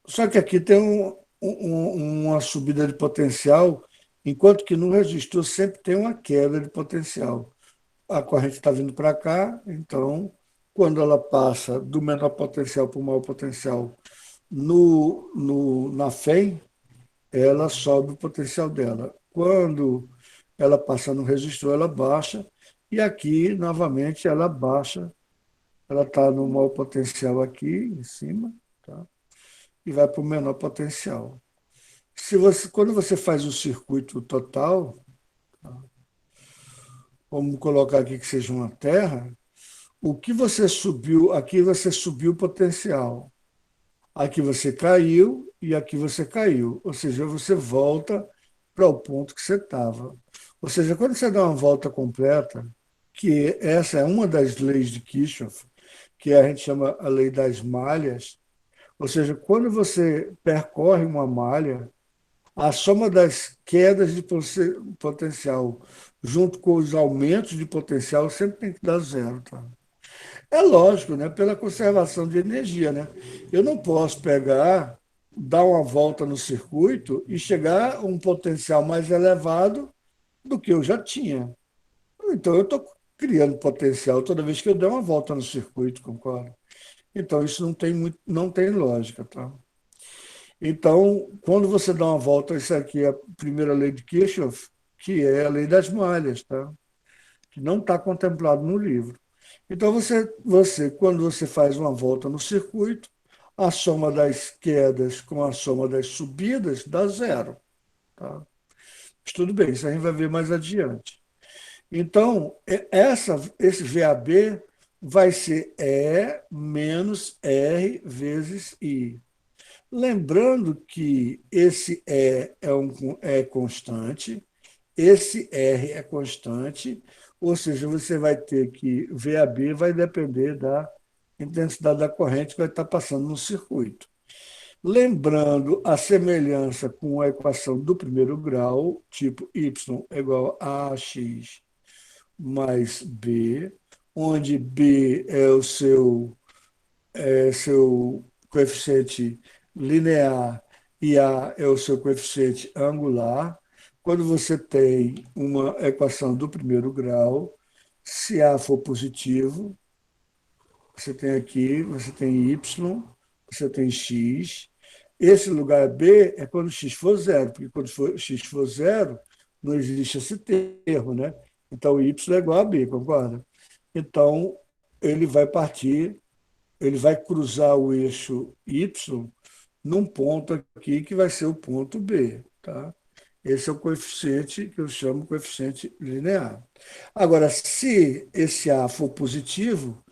Só que aqui tem uma subida de potencial, enquanto que no resistor sempre tem uma queda de potencial. A corrente está vindo para cá, então, quando ela passa do menor potencial para o maior potencial na FEM, ela sobe o potencial dela. Quando ela passa no resistor, ela baixa, e aqui, novamente, ela baixa, ela está no maior potencial aqui em cima, tá? E vai para o menor potencial. Quando você faz o circuito total, vamos colocar aqui que seja uma terra, o que você subiu, aqui você subiu o potencial, aqui você caiu e aqui você caiu. Ou seja, você volta para o ponto que você estava. Ou seja, quando você dá uma volta completa, que essa é uma das leis de Kirchhoff, que a gente chama a lei das malhas, ou seja, quando você percorre uma malha, a soma das quedas de potencial junto com os aumentos de potencial sempre tem que dar zero. Tá? É lógico, né? Pela conservação de energia. Né? Eu não posso pegar, dar uma volta no circuito e chegar a um potencial mais elevado do que eu já tinha. Então, eu estou criando potencial toda vez que eu der uma volta no circuito, concorda? Então, isso não tem lógica. Tá? Então, quando você dá uma volta, isso aqui é a primeira lei de Kirchhoff, que é a lei das malhas, tá? Que não está contemplado no livro. Então, quando você faz uma volta no circuito, a soma das quedas com a soma das subidas dá zero. Tá? Mas tudo bem, isso a gente vai ver mais adiante. Então, esse VAB vai ser E menos R vezes I. Lembrando que esse é constante, esse R é constante, ou seja, você vai ter que VAB vai depender da intensidade da corrente que vai estar passando no circuito. Lembrando a semelhança com a equação do primeiro grau, tipo y é igual a ax mais b, onde b é o seu coeficiente linear e A é o seu coeficiente angular. Quando você tem uma equação do primeiro grau, se A for positivo, você tem Y, você tem X. Esse lugar B é quando X for zero, porque quando X for zero, não existe esse termo, né? Então, Y é igual a B, concorda? Então, ele vai partir ele vai cruzar o eixo Y num ponto aqui que vai ser o ponto B. Tá? Esse é o coeficiente que eu chamo de coeficiente linear. Agora, se esse A for positivo,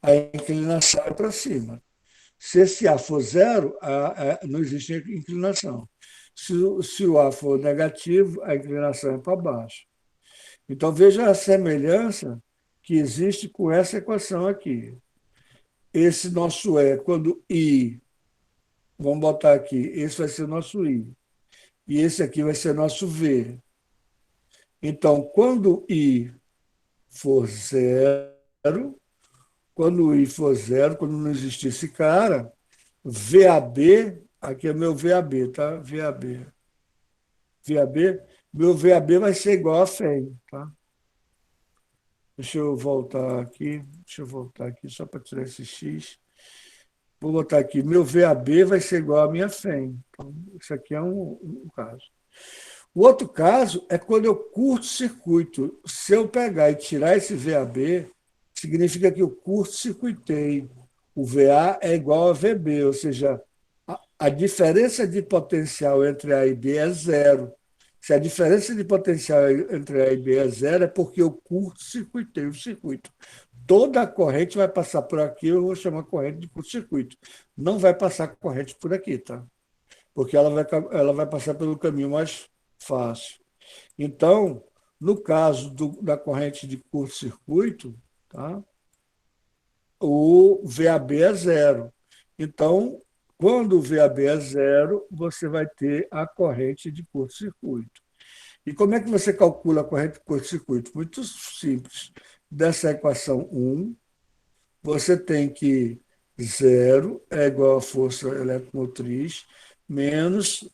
a inclinação é para cima. Se esse A for zero, não existe inclinação. Se o A for negativo, a inclinação é para baixo. Então, veja a semelhança que existe com essa equação aqui. Esse nosso quando I, vamos botar aqui, esse vai ser o nosso I. E esse aqui vai ser nosso V. Então, quando I for zero, quando o I for zero, quando não existir esse cara, VAB, aqui é meu VAB, tá? VAB. VAB, meu VAB vai ser igual a FEM, tá? Deixa eu voltar aqui só para tirar esse X. Vou botar aqui, meu VAB vai ser igual à minha FEM. Então, isso aqui é um caso. O outro caso é quando eu curto-circuito. Se eu pegar e tirar esse VAB, significa que eu curto-circuitei. O VA é igual a VB, ou seja, a diferença de potencial entre A e B é zero. Se a diferença de potencial entre A e B é zero, é porque eu curto-circuitei o circuito. Toda a corrente vai passar por aqui, eu vou chamar corrente de curto-circuito. Não vai passar corrente por aqui, tá? Porque ela vai passar pelo caminho mais fácil. Então, no caso da corrente de curto-circuito, tá? O VAB é zero. Então, quando o VAB é zero, você vai ter a corrente de curto-circuito. E como é que você calcula a corrente de curto-circuito? Muito simples. Dessa equação 1, você tem que Zero é igual à força eletromotriz menos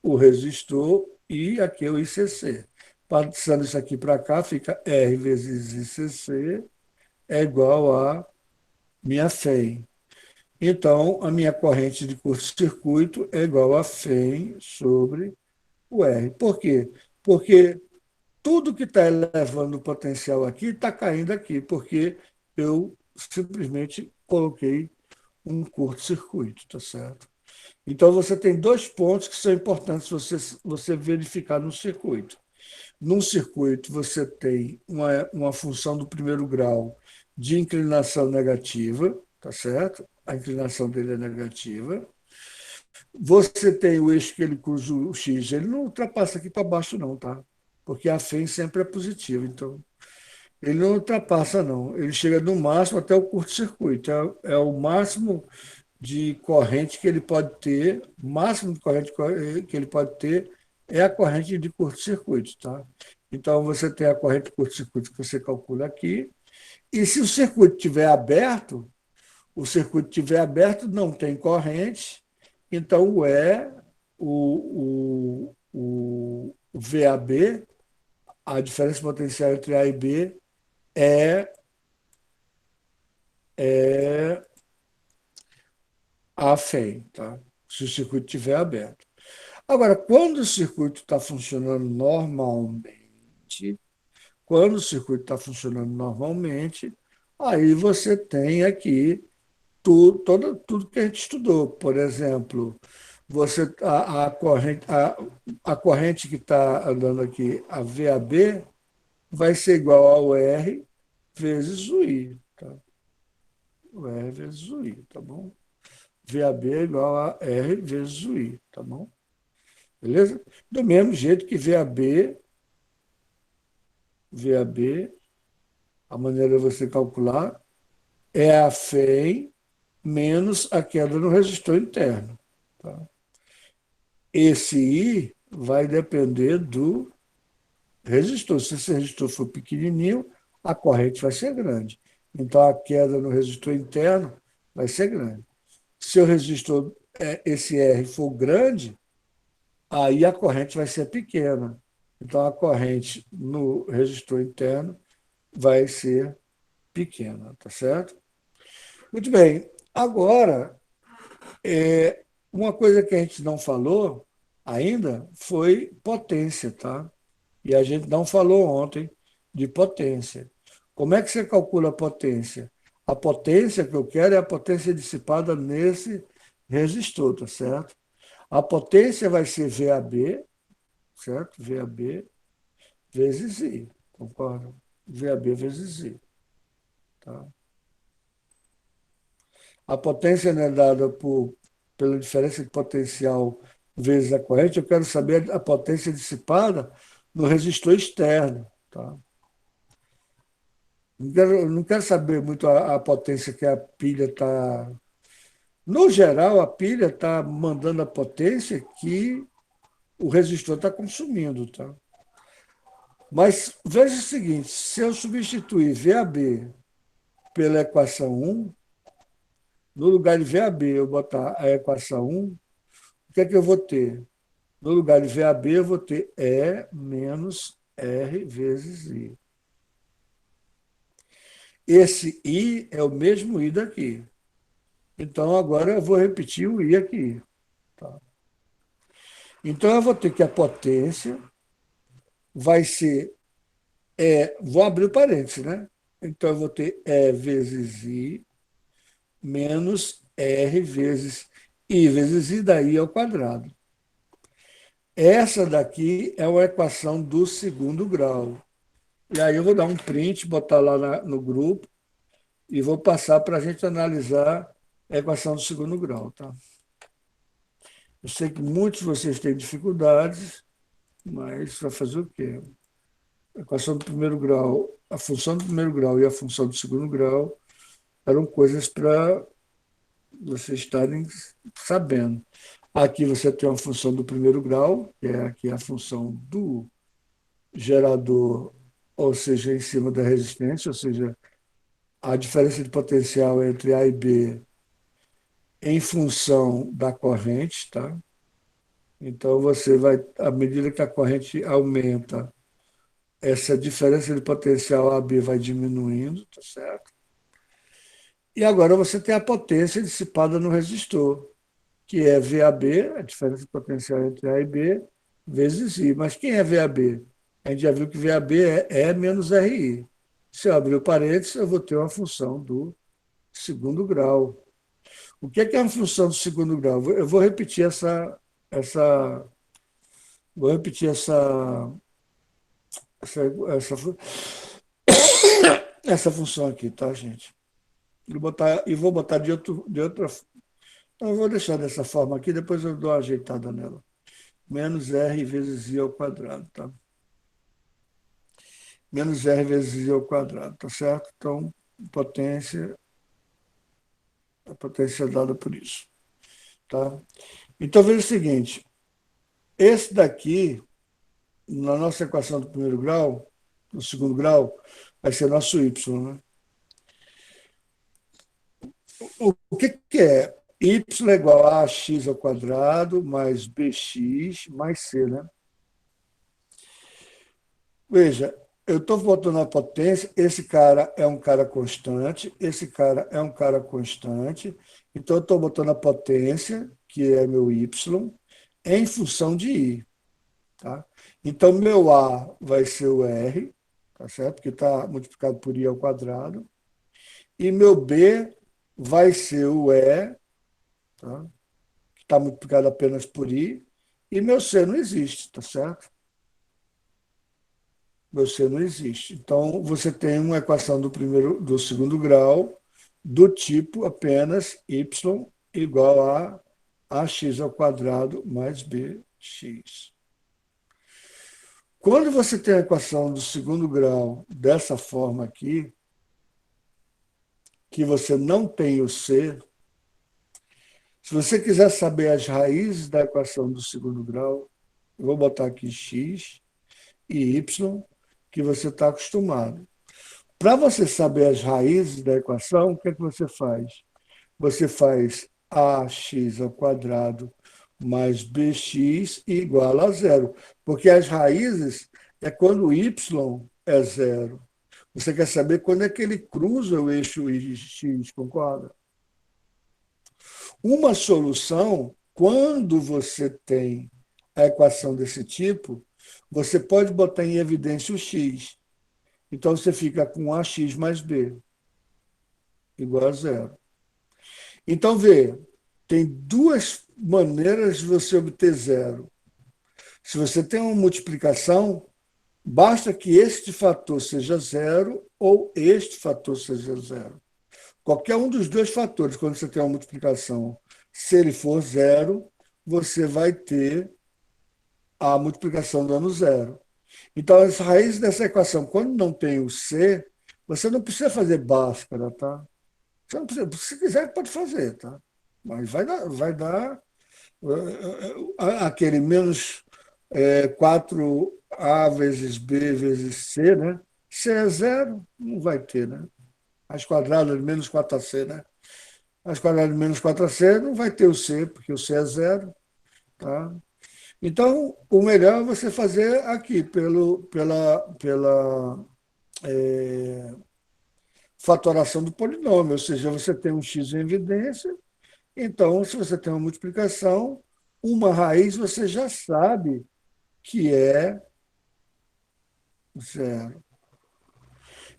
o resistor e aqui é o ICC. Passando isso aqui para cá, fica R vezes ICC é igual a minha FEM. Então, a minha corrente de curto-circuito é igual a FEM sobre o R. Por quê? Porque tudo que está elevando o potencial aqui está caindo aqui, porque eu simplesmente coloquei um curto-circuito, tá certo? Então, você tem dois pontos que são importantes você verificar no circuito. Num circuito, você tem uma função do primeiro grau de inclinação negativa, tá certo? A inclinação dele é negativa. Você tem o eixo que ele cruza o X, ele não ultrapassa aqui para baixo, não, tá? Porque a FEM sempre é positiva, então ele não ultrapassa, não. Ele chega no máximo até o curto-circuito. É o máximo de corrente que ele pode ter, o máximo de corrente que ele pode ter é a corrente de curto-circuito, tá? Então, você tem a corrente de curto-circuito que você calcula aqui, e se o circuito estiver aberto, não tem corrente, então o VAB, a diferença potencial entre A e B, é, é a FEM, tá? Se o circuito estiver aberto. Agora, quando o circuito está funcionando normalmente, aí você tem aqui tudo que a gente estudou. Por exemplo, a corrente que está andando aqui, a VAB, vai ser igual ao R vezes o I. Tá? O R vezes o I, tá bom? VAB é igual a R vezes o I, tá bom? Beleza? Do mesmo jeito que VAB, a maneira de você calcular, é a FEM menos a queda no resistor interno. Tá? Esse I vai depender do resistor. Se esse resistor for pequenininho, a corrente vai ser grande. Então, a queda no resistor interno vai ser grande. Se o resistor, esse R, for grande, aí a corrente vai ser pequena. Então, a corrente no resistor interno vai ser pequena, tá certo? Muito bem. Agora, uma coisa que a gente não falou ainda foi potência, tá? E a gente não falou ontem de potência. Como é que você calcula a potência? A potência que eu quero é a potência dissipada nesse resistor, tá certo? A potência vai ser VAB, certo? VAB vezes I, concorda? VAB vezes I. Tá? A potência não é dada pela diferença de potencial vezes a corrente, eu quero saber a potência dissipada no resistor externo. Tá? Não quero saber muito a potência que a pilha está. No geral, a pilha está mandando a potência que o resistor está consumindo. Tá? Mas veja o seguinte: se eu substituir VAB pela equação 1, no lugar de VAB eu botar a equação 1, o que é que eu vou ter? No lugar de VAB, eu vou ter E menos R vezes I. Esse I é o mesmo I daqui. Então, agora eu vou repetir o I aqui. Tá? Então, eu vou ter que a potência vai ser vou abrir o parênteses, né? Então, eu vou ter E vezes I menos R vezes I vezes I daí ao quadrado. Essa daqui é uma equação do segundo grau. E aí eu vou dar um print, botar lá no grupo e vou passar para a gente analisar a equação do segundo grau. Tá? Eu sei que muitos de vocês têm dificuldades, mas vai fazer o quê? A equação do primeiro grau, a função do primeiro grau e a função do segundo grau eram coisas para vocês estarem sabendo. Aqui você tem uma função do primeiro grau, que é aqui a função do gerador, ou seja, em cima da resistência, ou seja, a diferença de potencial entre A e B em função da corrente, tá? Então, você vai, à medida que a corrente aumenta, essa diferença de potencial AB vai diminuindo, tá certo? E agora você tem a potência dissipada no resistor, que é VAB, a diferença de potencial entre A e B, vezes I. Mas quem é VAB? A gente já viu que VAB é E menos RI. Se eu abrir o parênteses, eu vou ter uma função do segundo grau. O que é uma função do segundo grau? Eu essa, vou repetir essa, essa, essa função aqui, tá, gente? Vou botar de outra. Então, eu vou deixar dessa forma aqui, depois eu dou uma ajeitada nela. Menos R vezes I ao quadrado, tá? Menos R vezes I ao quadrado, tá certo? Então, potência, a potência é dada por isso, tá? Então, veja o seguinte, esse daqui, na nossa equação do primeiro grau, do segundo grau, vai ser nosso Y, né? O que é? Y é igual a ax ao quadrado mais bx mais c, né? Veja, eu estou botando a potência, esse cara é um cara constante, esse cara é um cara constante, então eu estou botando a potência, que é meu y, em função de i. Tá? Então, meu A vai ser o R, tá certo? Porque está multiplicado por I ao quadrado. E meu B vai ser o E, tá? Que está multiplicado apenas por I. E meu C não existe, tá certo? Meu C não existe. Então, você tem uma equação do segundo grau do tipo apenas Y igual a ax ao quadrado mais bx. Quando você tem a equação do segundo grau dessa forma aqui, que você não tem o C, se você quiser saber as raízes da equação do segundo grau, eu vou botar aqui x e y, que você está acostumado. Para você saber as raízes da equação, o que é que você faz? Você faz ax ao quadrado mais bx igual a zero, porque as raízes é quando y é zero. Você quer saber quando é que ele cruza o eixo x, concorda? Uma solução, quando você tem a equação desse tipo, você pode botar em evidência o x. Então você fica com ax mais b igual a zero. Então, vê, tem duas maneiras de você obter zero. Se você tem uma multiplicação, basta que este fator seja zero ou este fator seja zero. Qualquer um dos dois fatores, quando você tem uma multiplicação, se ele for zero, você vai ter a multiplicação dando zero. Então, as raízes dessa equação, quando não tem o C, você não precisa fazer Bhaskara, tá? Você não precisa, se quiser, pode fazer, tá? Mas vai dar aquele menos 4A vezes B vezes C, né? C é zero, não vai ter, né? As quadradas de menos 4AC, né? As quadradas de menos 4AC não vai ter o C, porque o C é zero, tá? Então, o melhor é você fazer aqui, pela fatoração do polinômio, ou seja, você tem um x em evidência, então, se você tem uma multiplicação, uma raiz você já sabe que é zero.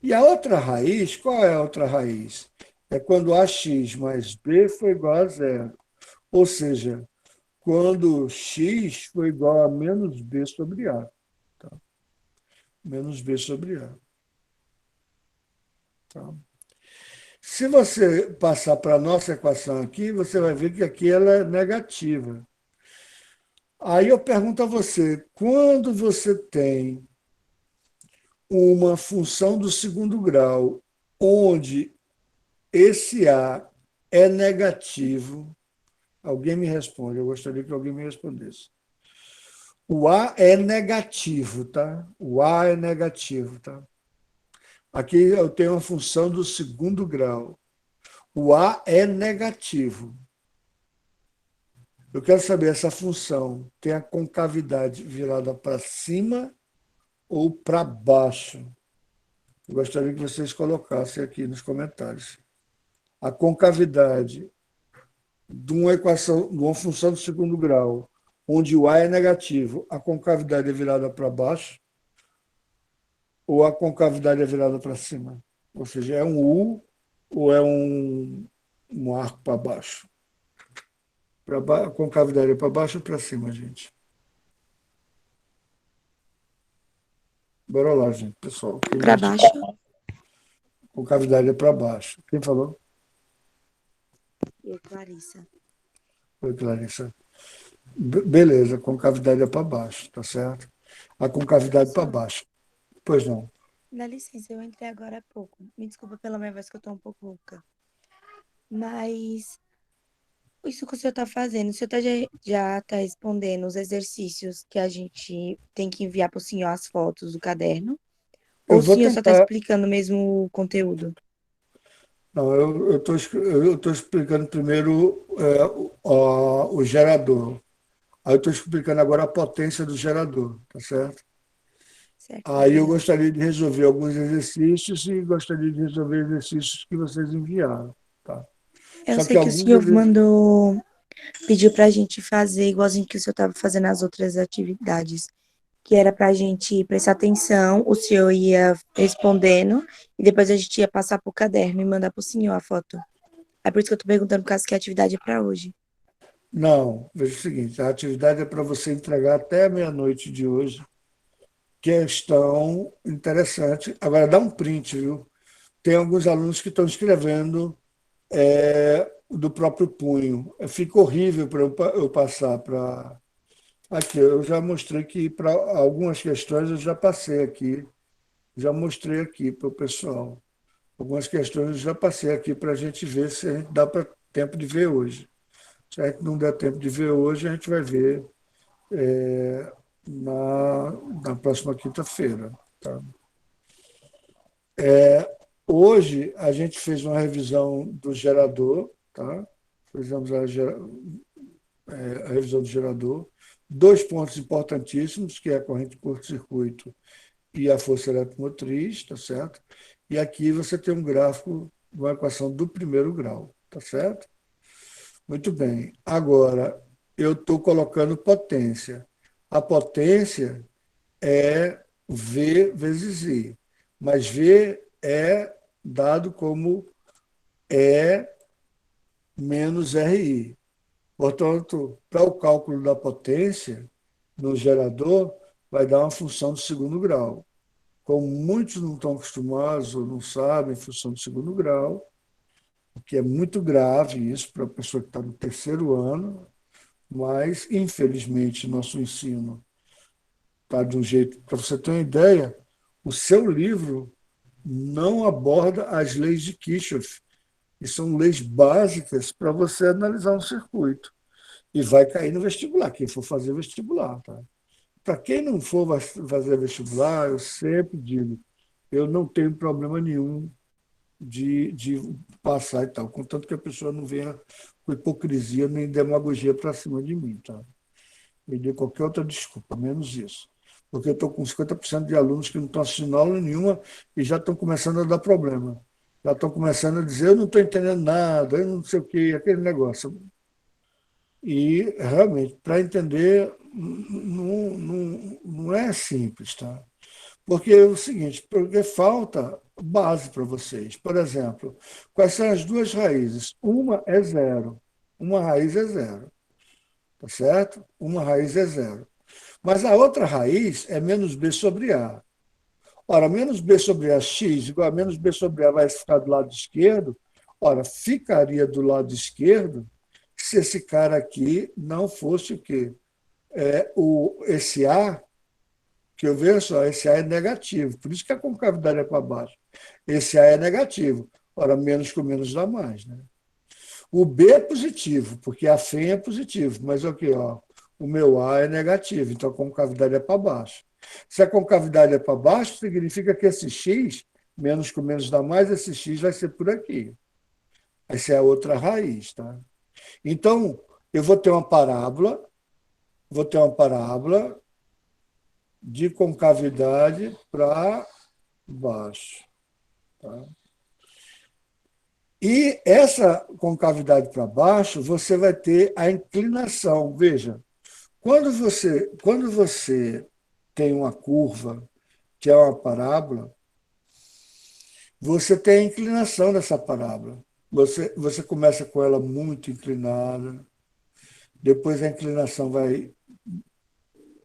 E a outra raiz, qual é a outra raiz? É quando ax mais b foi igual a zero. Ou seja, quando x foi igual a menos b sobre a. Tá? Menos b sobre a. Tá? Se você passar para a nossa equação aqui, você vai ver que aqui ela é negativa. Aí eu pergunto a você, quando você tem uma função do segundo grau, onde esse A é negativo, alguém me responde, eu gostaria que alguém me respondesse. O A é negativo, tá? O A é negativo, tá? Aqui eu tenho uma função do segundo grau. O A é negativo. Eu quero saber, essa função tem a concavidade virada para cima ou para baixo? Eu gostaria que vocês colocassem aqui nos comentários. A concavidade de uma equação, de uma função de segundo grau, onde o A é negativo, a concavidade é virada para baixo ou a concavidade é virada para cima? Ou seja, é um U ou é um arco para baixo? A concavidade é para baixo ou para cima, gente? Bora lá, gente, pessoal. Quem Para gosta? baixo, Concavidade é para baixo. Quem falou? eu, Clarissa. Foi Clarissa. Beleza, concavidade é para baixo, tá certo? A concavidade para Professor, baixo. Pois não. dá licença, eu entrei agora há pouco. Me desculpa pela minha voz que eu tô um pouco rouca. Mas isso que o senhor está fazendo, o senhor já está respondendo os exercícios que a gente tem que enviar para o senhor as fotos do caderno? Ou Eu o vou senhor só está tentar. explicando mesmo o conteúdo? Não, eu estou explicando primeiro o gerador. Aí eu estou explicando agora a potência do gerador, tá certo? Certo, Aí eu obrigada. gostaria de resolver alguns exercícios e gostaria de resolver exercícios que vocês enviaram, tá? Eu Só que sei que o alguns senhor exercícios. pediu para a gente fazer igualzinho que o senhor estava fazendo as outras atividades, que era para a gente prestar atenção, o senhor ia respondendo e depois a gente ia passar para o caderno e mandar para o senhor a foto. É por isso que eu estou perguntando, por causa que a atividade é para hoje. Não, veja o seguinte: a atividade é para você entregar até a meia-noite de hoje. Questão interessante. Agora, dá um print, viu? Tem alguns alunos que estão escrevendo do próprio punho. Fica horrível para eu passar para. Aqui, eu já mostrei que para algumas questões eu já passei aqui, já mostrei aqui para o pessoal. Algumas questões eu já passei aqui para a gente ver se a gente dá para tempo de ver hoje. Se a gente não der tempo de ver hoje, a gente vai ver é, na, na próxima quinta-feira. Tá? Hoje a gente fez uma revisão do gerador, tá? Fizemos a revisão do gerador. Dois pontos importantíssimos, que é a corrente de curto-circuito e a força eletromotriz, tá certo? E aqui você tem um gráfico, uma equação do primeiro grau, tá certo? Muito bem. Agora, eu estou colocando potência. A potência é V vezes I, mas V é dado como E menos RI. Portanto, para o cálculo da potência no gerador, vai dar uma função de segundo grau. Como muitos não estão acostumados ou não sabem função de segundo grau, o que é muito grave isso para a pessoa que está no terceiro ano, mas, infelizmente, nosso ensino está de um jeito. Para você ter uma ideia, o seu livro não aborda as leis de Kirchhoff, que são leis básicas para você analisar um circuito. E vai cair no vestibular, quem for fazer vestibular. Tá? Para quem não for fazer vestibular, eu sempre digo, eu não tenho problema nenhum de passar e tal, contanto que a pessoa não venha com hipocrisia nem demagogia para cima de mim. Tá? Me dê qualquer outra desculpa, menos isso. Porque eu estou com 50% de alunos que não estão assistindo aula nenhuma e já estão começando a dar problema. Já estão começando a dizer, eu não estou entendendo nada, eu não sei o quê, aquele negócio. E, realmente, para entender, não é simples, tá? Porque é o seguinte, porque falta base para vocês. Por exemplo, quais são as duas raízes? Uma é zero. Uma raiz é zero, tá certo? Uma raiz é zero. Mas a outra raiz é menos b sobre a. Ora, menos b sobre a x igual a menos b sobre a vai ficar do lado esquerdo. Ora, ficaria do lado esquerdo se esse cara aqui não fosse o quê? Esse A, que eu vejo só, esse A é negativo, por isso que a concavidade é para baixo. Esse A é negativo. Ora, menos com menos dá mais. Né? O B é positivo, porque a FEM é positivo, mas aqui, ó, o meu A é negativo, então a concavidade é para baixo. Se a concavidade é para baixo, significa que esse X, menos com menos dá mais, esse X vai ser por aqui. Essa é a outra raiz. Tá? Então, eu vou ter uma parábola de concavidade para baixo. Tá? E essa concavidade para baixo, você vai ter a inclinação. Veja, quando você tem uma curva, que é uma parábola, você tem a inclinação dessa parábola. Você começa com ela muito inclinada, depois a inclinação vai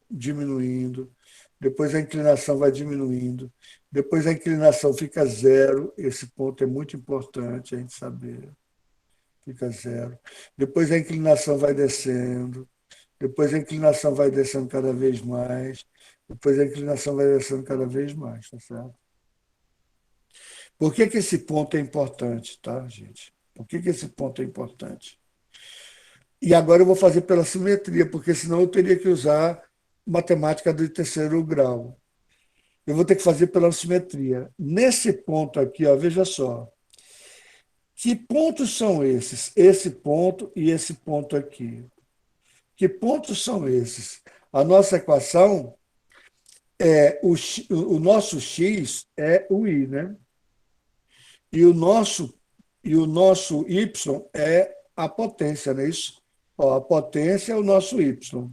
diminuindo, depois a inclinação vai diminuindo, depois a inclinação fica zero. Esse ponto é muito importante a gente saber. Fica zero. Depois a inclinação vai descendo, depois a inclinação vai descendo cada vez mais, depois a inclinação vai descendo cada vez mais, tá certo? Por que esse ponto é importante, tá, gente? Por que esse ponto é importante? E agora eu vou fazer pela simetria, porque senão eu teria que usar matemática do terceiro grau. Eu vou ter que fazer pela simetria. Nesse ponto aqui, ó, veja só. Que pontos são esses? Esse ponto e esse ponto aqui. Que pontos são esses? A nossa equação o nosso x é o y, né? E o nosso y é a potência, não é isso? Ó, a potência é o nosso y.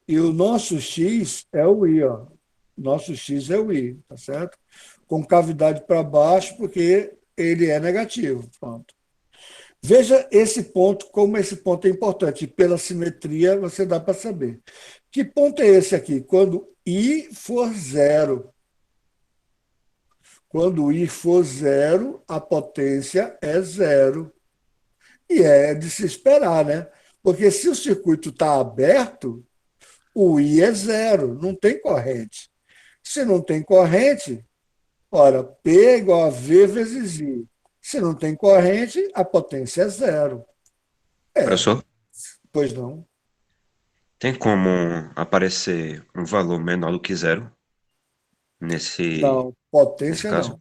E o nosso x é o y, ó. Nosso x é o y, tá certo? Com cavidade para baixo, porque ele é negativo. Pronto. Veja esse ponto, como esse ponto é importante. Pela simetria, você dá para saber. Que ponto é esse aqui? Quando I for zero. Quando I for zero, a potência é zero. E é de se esperar, né? Porque se o circuito está aberto, o I é zero, não tem corrente. Se não tem corrente, ora, P é igual a V vezes I. Se não tem corrente, a potência é zero. É, Professor, pois não. tem como aparecer um valor menor do que zero nesse, Não, nesse potência caso?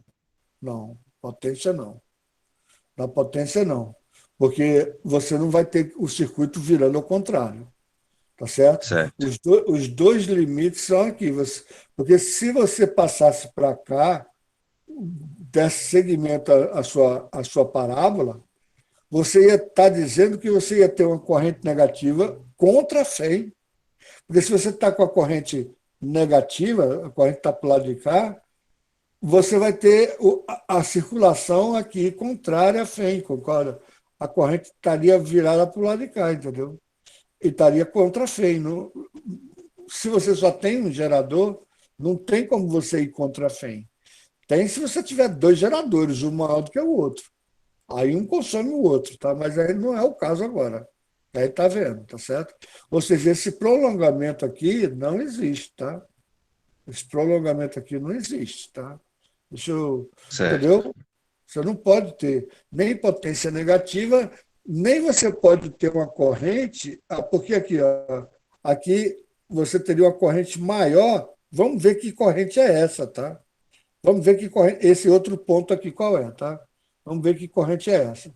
não. Não, potência não. Na potência não. Porque você não vai ter o circuito virando ao contrário. Tá certo? Certo. Os dois limites são aqui. Porque se você passasse para cá, desse segmento a sua parábola, você ia estar dizendo que você ia ter uma corrente negativa contra a fé. Porque se você está com a corrente negativa, a corrente está para o lado de cá, você vai ter a circulação aqui contrária à fé, concorda? A corrente estaria virada para o lado de cá, entendeu? E estaria contra a fé. Não, se você só tem um gerador, não tem como você ir contra a fé. Tem se você tiver dois geradores, um maior do que o outro. Aí um consome o outro, tá? Mas aí não é o caso agora. Aí está vendo, tá certo? Ou seja, esse prolongamento aqui não existe, tá? Esse prolongamento aqui não existe, tá? Deixa eu, Certo. entendeu? Você não pode ter nem potência negativa, nem você pode ter uma corrente, porque aqui, ó, aqui você teria uma corrente maior. Vamos ver que corrente é essa, tá? Vamos ver que corrente, esse outro ponto aqui qual é, tá? Vamos ver que corrente é essa.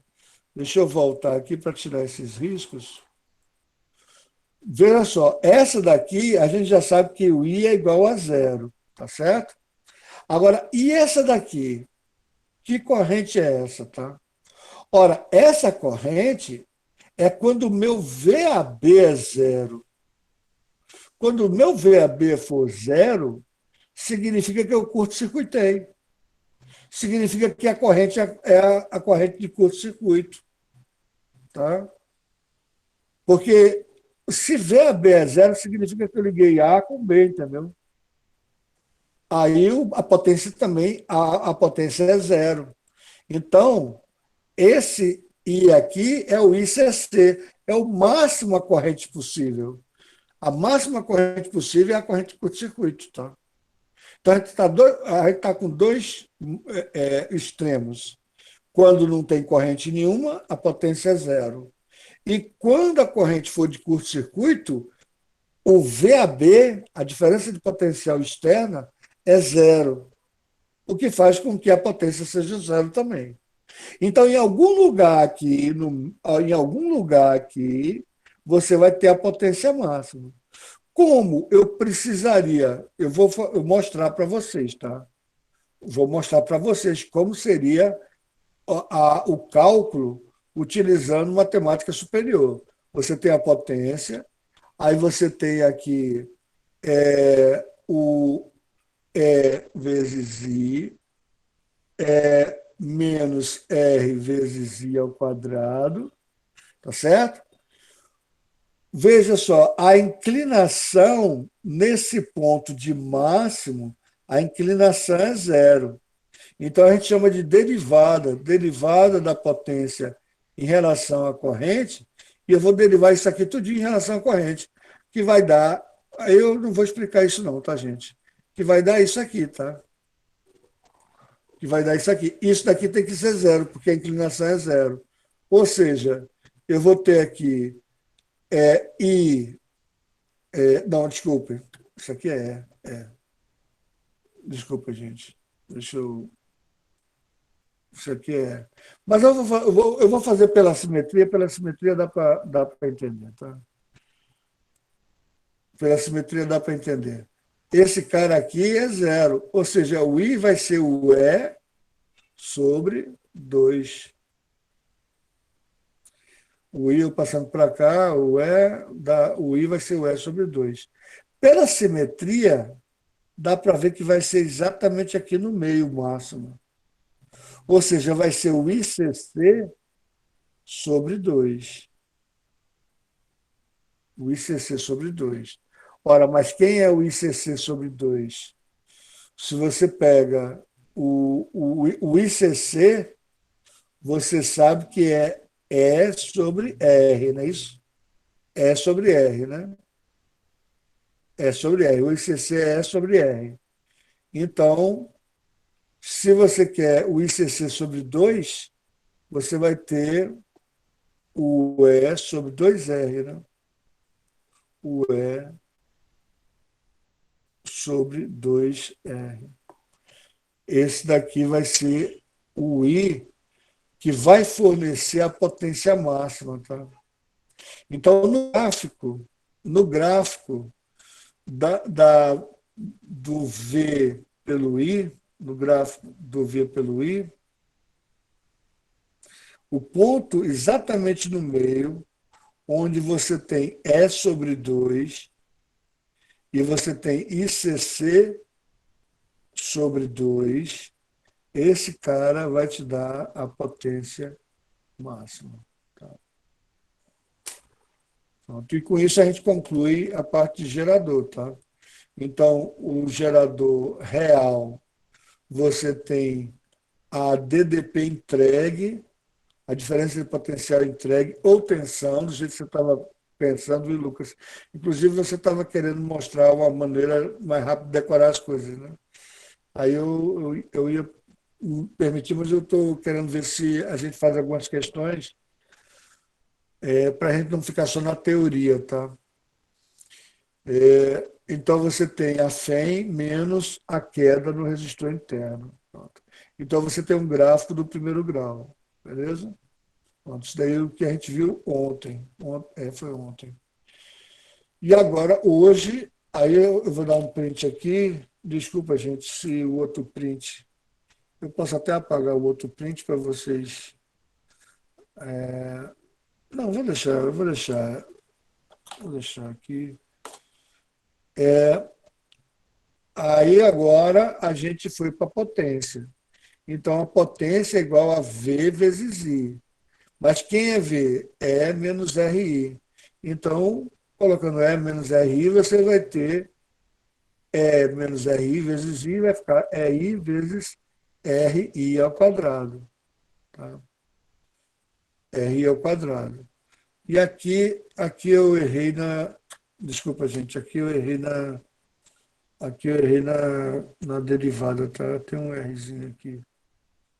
Deixa eu voltar aqui para tirar esses riscos. Veja só, essa daqui a gente já sabe que o I é igual a zero, tá certo? Agora, e essa daqui? Que corrente é essa, tá? Ora, essa corrente é quando o meu VAB é zero. Quando o meu VAB for zero, significa que eu curto-circuitei. Significa que a corrente é a corrente de curto-circuito. Tá? Porque se VAB é zero, significa que eu liguei A com B, entendeu? Aí a potência também, a potência é zero. Então, esse I aqui é o ICC, é o máximo a corrente possível. A máxima corrente possível é a corrente de curto-circuito. Tá? Então, a gente tá com dois extremos. Quando não tem corrente nenhuma, a potência é zero. E quando a corrente for de curto-circuito, o VAB, a diferença de potencial externa, é zero. O que faz com que a potência seja zero também. Então, em algum lugar aqui, você vai ter a potência máxima. Como eu precisaria, eu mostrar para vocês, tá? Vou mostrar para vocês como seria o cálculo utilizando matemática superior. Você tem a potência, aí você tem aqui o E vezes I, menos R vezes I ao quadrado, tá certo? Veja só, a inclinação nesse ponto de máximo, a inclinação é zero. Então, a gente chama de derivada da potência em relação à corrente, e eu vou derivar isso aqui tudo em relação à corrente, que vai dar, eu não vou explicar isso não, tá, gente? Que vai dar isso aqui, tá? Que vai dar isso aqui. Isso daqui tem que ser zero, porque a inclinação é zero. Ou seja, eu vou ter aqui I, não, desculpe, isso aqui desculpa, gente, deixa eu. Isso aqui é. Mas eu vou fazer pela simetria dá para entender, tá? Pela simetria dá para entender. Esse cara aqui é zero, ou seja, o I vai ser o E sobre 2. O I passando para cá, o I vai ser o E sobre 2. Pela simetria, dá para ver que vai ser exatamente aqui no meio o máximo. Ou seja, vai ser o ICC sobre 2. O ICC sobre 2. Ora, mas quem é o ICC sobre 2? Se você pega o ICC, você sabe que é E sobre R, não é isso? E sobre R, né? E sobre R. O ICC é E sobre R. Então, se você quer o ICC sobre 2, você vai ter o E sobre 2R, né? O E sobre 2R. Esse daqui vai ser o I que vai fornecer a potência máxima. Tá? Então, no gráfico do V pelo I, no gráfico do V pelo I, o ponto exatamente no meio, onde você tem E sobre 2 e você tem ICC sobre 2, esse cara vai te dar a potência máxima. Tá? Pronto. E com isso a gente conclui a parte de gerador. Tá? Então, o gerador real, você tem a DDP entregue, a diferença de potencial entregue ou tensão, do jeito que você estava pensando, viu, Lucas? Inclusive, você estava querendo mostrar uma maneira mais rápida de decorar as coisas. Né? Aí eu ia me permitir, mas eu estou querendo ver se a gente faz algumas questões para a gente não ficar só na teoria. Tá? Então, você tem a FEM menos a queda no resistor interno. Pronto. Então, você tem um gráfico do primeiro grau. Beleza? Pronto, isso daí é o que a gente viu ontem. Foi ontem. E agora, hoje, aí eu vou dar um print aqui. Desculpa, gente, se o outro print. Eu posso até apagar o outro print para vocês. Não, vou deixar aqui. Aí agora a gente foi para a potência. Então a potência é igual a V vezes I. Mas quem é V? E menos RI. Então, colocando E menos RI, você vai ter E menos RI vezes I, vai ficar EI vezes RI ao quadrado. Tá? RI ao quadrado. E aqui eu errei na. Desculpa, gente, aqui eu errei na derivada, tá? Tem um Rzinho aqui.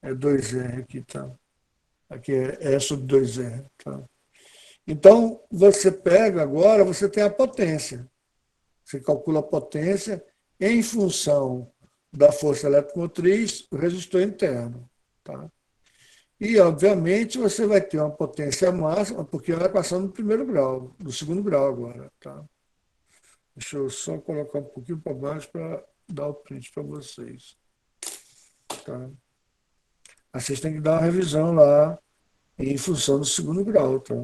É 2R aqui, tá? Aqui é sobre 2R, tá? Então, você pega agora, você tem a potência. Você calcula a potência em função da força eletromotriz, o resistor interno. Tá? E, obviamente, você vai ter uma potência máxima, porque vai passar no primeiro grau, no segundo grau agora. Tá? Deixa eu só colocar um pouquinho para baixo para dar o print para vocês. Tá? Aí vocês têm que dar uma revisão lá em função do segundo grau. Tá?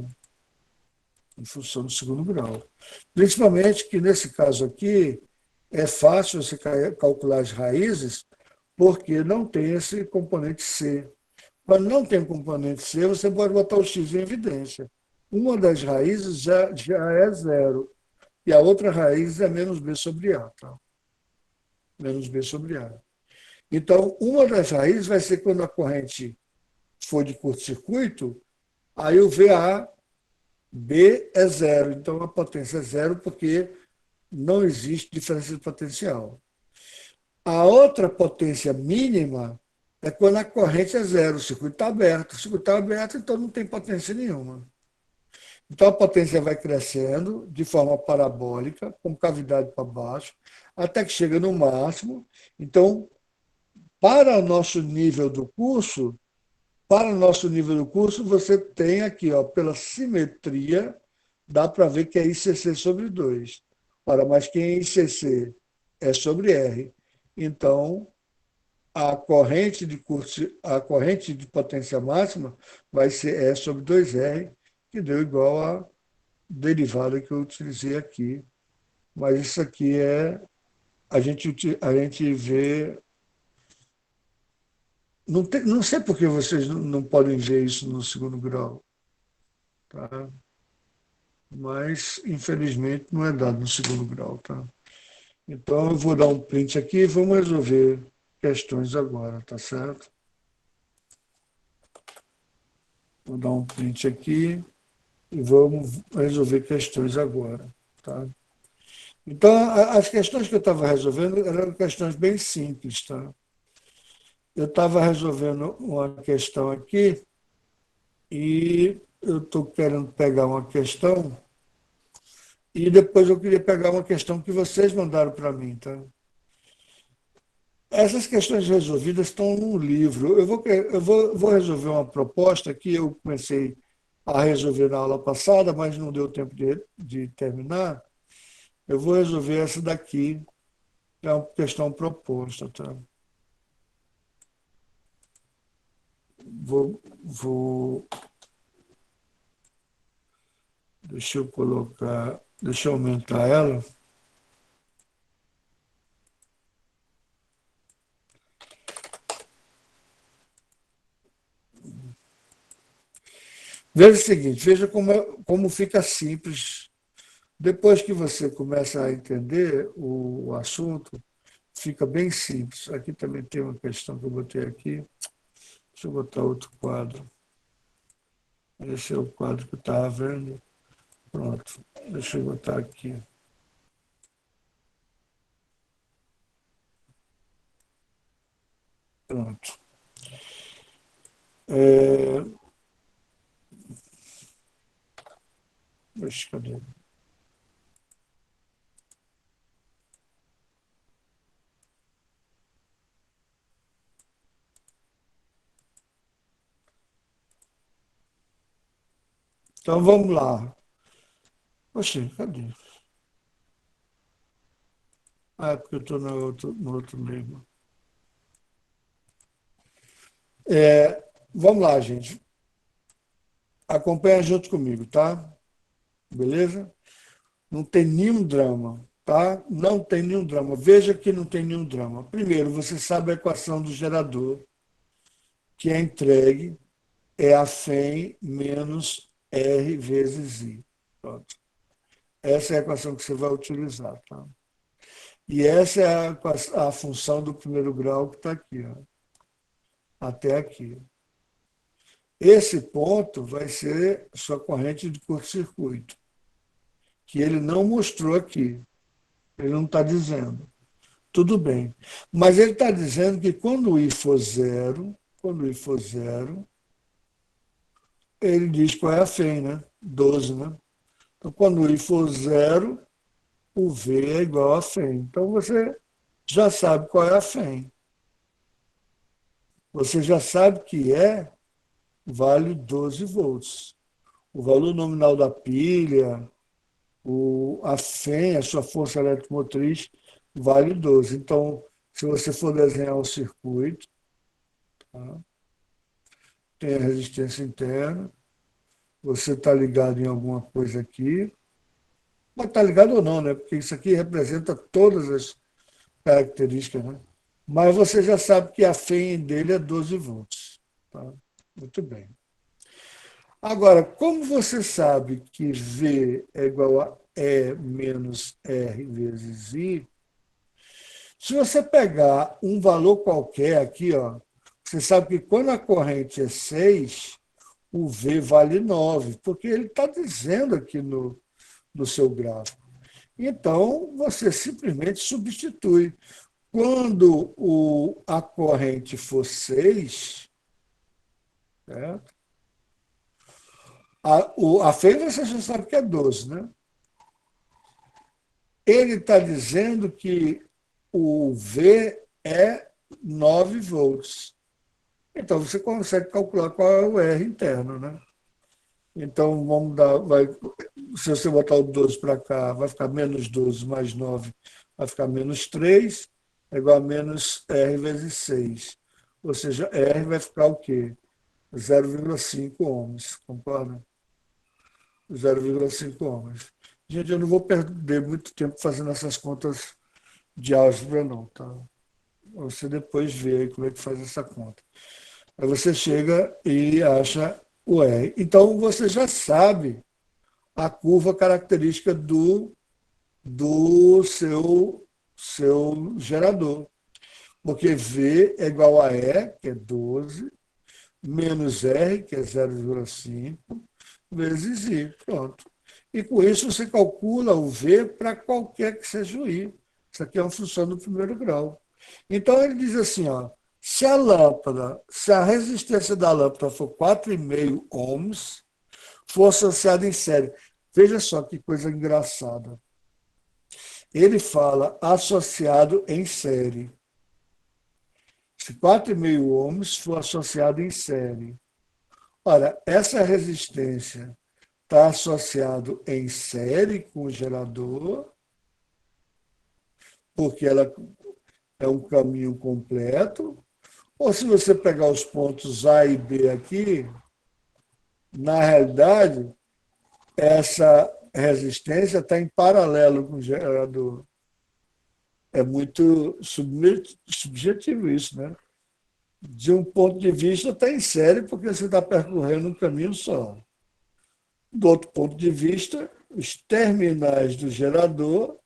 Em função do segundo grau. Principalmente que, nesse caso aqui, é fácil você calcular as raízes, porque não tem esse componente C. Quando não tem componente C, você pode botar o x em evidência. Uma das raízes já é zero, e a outra raiz é menos b sobre A. Tá? Menos b sobre A. Então, uma das raízes vai ser quando a corrente for de curto-circuito, aí o VA B é zero. Então, a potência é zero porque não existe diferença de potencial. A outra potência mínima é quando a corrente é zero, o circuito está aberto. O circuito está aberto, então não tem potência nenhuma. Então a potência vai crescendo de forma parabólica, com cavidade para baixo, até que chega no máximo. Então, para o nosso nível do curso, você tem aqui, ó, pela simetria, dá para ver que é ICC sobre 2. Ora, mas quem é ICC? É sobre R. Então, a corrente de potência máxima vai ser E sobre 2R, que deu igual a derivada que eu utilizei aqui. Mas isso aqui a gente vê. Não sei por que vocês não podem ver isso no segundo grau. Tá? Mas, infelizmente, não é dado no segundo grau. Tá? Então, eu vou dar um print aqui e vamos resolver questões agora, tá certo? Vou dar um print aqui e vamos resolver questões agora. Tá? Então, as questões que eu estava resolvendo eram questões bem simples. Tá? Eu estava resolvendo uma questão aqui e eu estou querendo pegar uma questão e depois eu queria pegar uma questão que vocês mandaram para mim. Tá? Essas questões resolvidas estão num livro. Vou resolver uma proposta que eu comecei a resolver na aula passada, mas não deu tempo de terminar. Eu vou resolver essa daqui, que é uma questão proposta. Tá? Deixa eu colocar, deixa eu aumentar ela. Veja o seguinte, veja como fica simples. Depois que você começa a entender o assunto, fica bem simples. Aqui também tem uma questão que eu botei aqui. Deixa eu botar outro quadro. Esse é o quadro que eu estava vendo. Pronto. Deixa eu botar aqui. Pronto. Cadê? Então vamos lá. Poxa, cadê? Ah, é porque eu estou no outro livro. Vamos lá, gente. Acompanha junto comigo, tá? Beleza? Não tem nenhum drama, tá? Não tem nenhum drama. Veja que não tem nenhum drama. Primeiro, você sabe a equação do gerador, que é entregue, é a FEM menos R vezes I. Pronto. Essa é a equação que você vai utilizar, tá? E essa é a função do primeiro grau que está aqui, ó, até aqui. Esse ponto vai ser sua corrente de curto-circuito, que ele não mostrou aqui. Ele não está dizendo. Tudo bem. Mas ele está dizendo que quando o I for zero, ele diz qual é a FEM, né? 12, né? Então, quando o I for zero, o V é igual a FEM. Então, você já sabe qual é a FEM. Você já sabe que é vale 12 volts. O valor nominal da pilha, a FEM, a sua força eletromotriz, vale 12. Então, se você for desenhar o circuito, tá? Tem a resistência interna, você está ligado em alguma coisa aqui, pode estar ligado ou não, né? Porque isso aqui representa todas as características, né? Mas você já sabe que a FEM dele é 12 volts. Tá? Muito bem. Agora, como você sabe que V é igual a E menos R vezes I, se você pegar um valor qualquer aqui, ó, você sabe que quando a corrente é 6, o V vale 9, porque ele está dizendo aqui no seu gráfico. Então, você simplesmente substitui. Quando a corrente for 6, certo? A FEI você já sabe que é 12, né? Ele está dizendo que o V é 9 volts. Então, você consegue calcular qual é o R interno, né? Então, vamos dar, se você botar o 12 para cá, vai ficar menos 12 mais 9, vai ficar menos 3, é igual a menos R vezes 6. Ou seja, R vai ficar o quê? 0,5 ohms, concorda? 0,5 ohms. Gente, eu não vou perder muito tempo fazendo essas contas de álgebra, não, tá? Você depois vê aí como é que faz essa conta. Aí você chega e acha o R. Então, você já sabe a curva característica do seu gerador. Porque V é igual a E, que é 12, menos R, que é 0,5, vezes I. Pronto. E com isso você calcula o V para qualquer que seja o I. Isso aqui é uma função do primeiro grau. Então ele diz assim, ó, se a resistência da lâmpada for 4,5 ohms, for associada em série. Veja só que coisa engraçada. Ele fala associado em série. Se 4,5 ohms for associado em série. Ora, essa resistência está associado em série com o gerador, porque ela é um caminho completo. Ou se você pegar os pontos A e B aqui, na realidade, essa resistência está em paralelo com o gerador. É muito subjetivo isso, né? De um ponto de vista, está em série, porque você está percorrendo um caminho só. Do outro ponto de vista, os terminais do gerador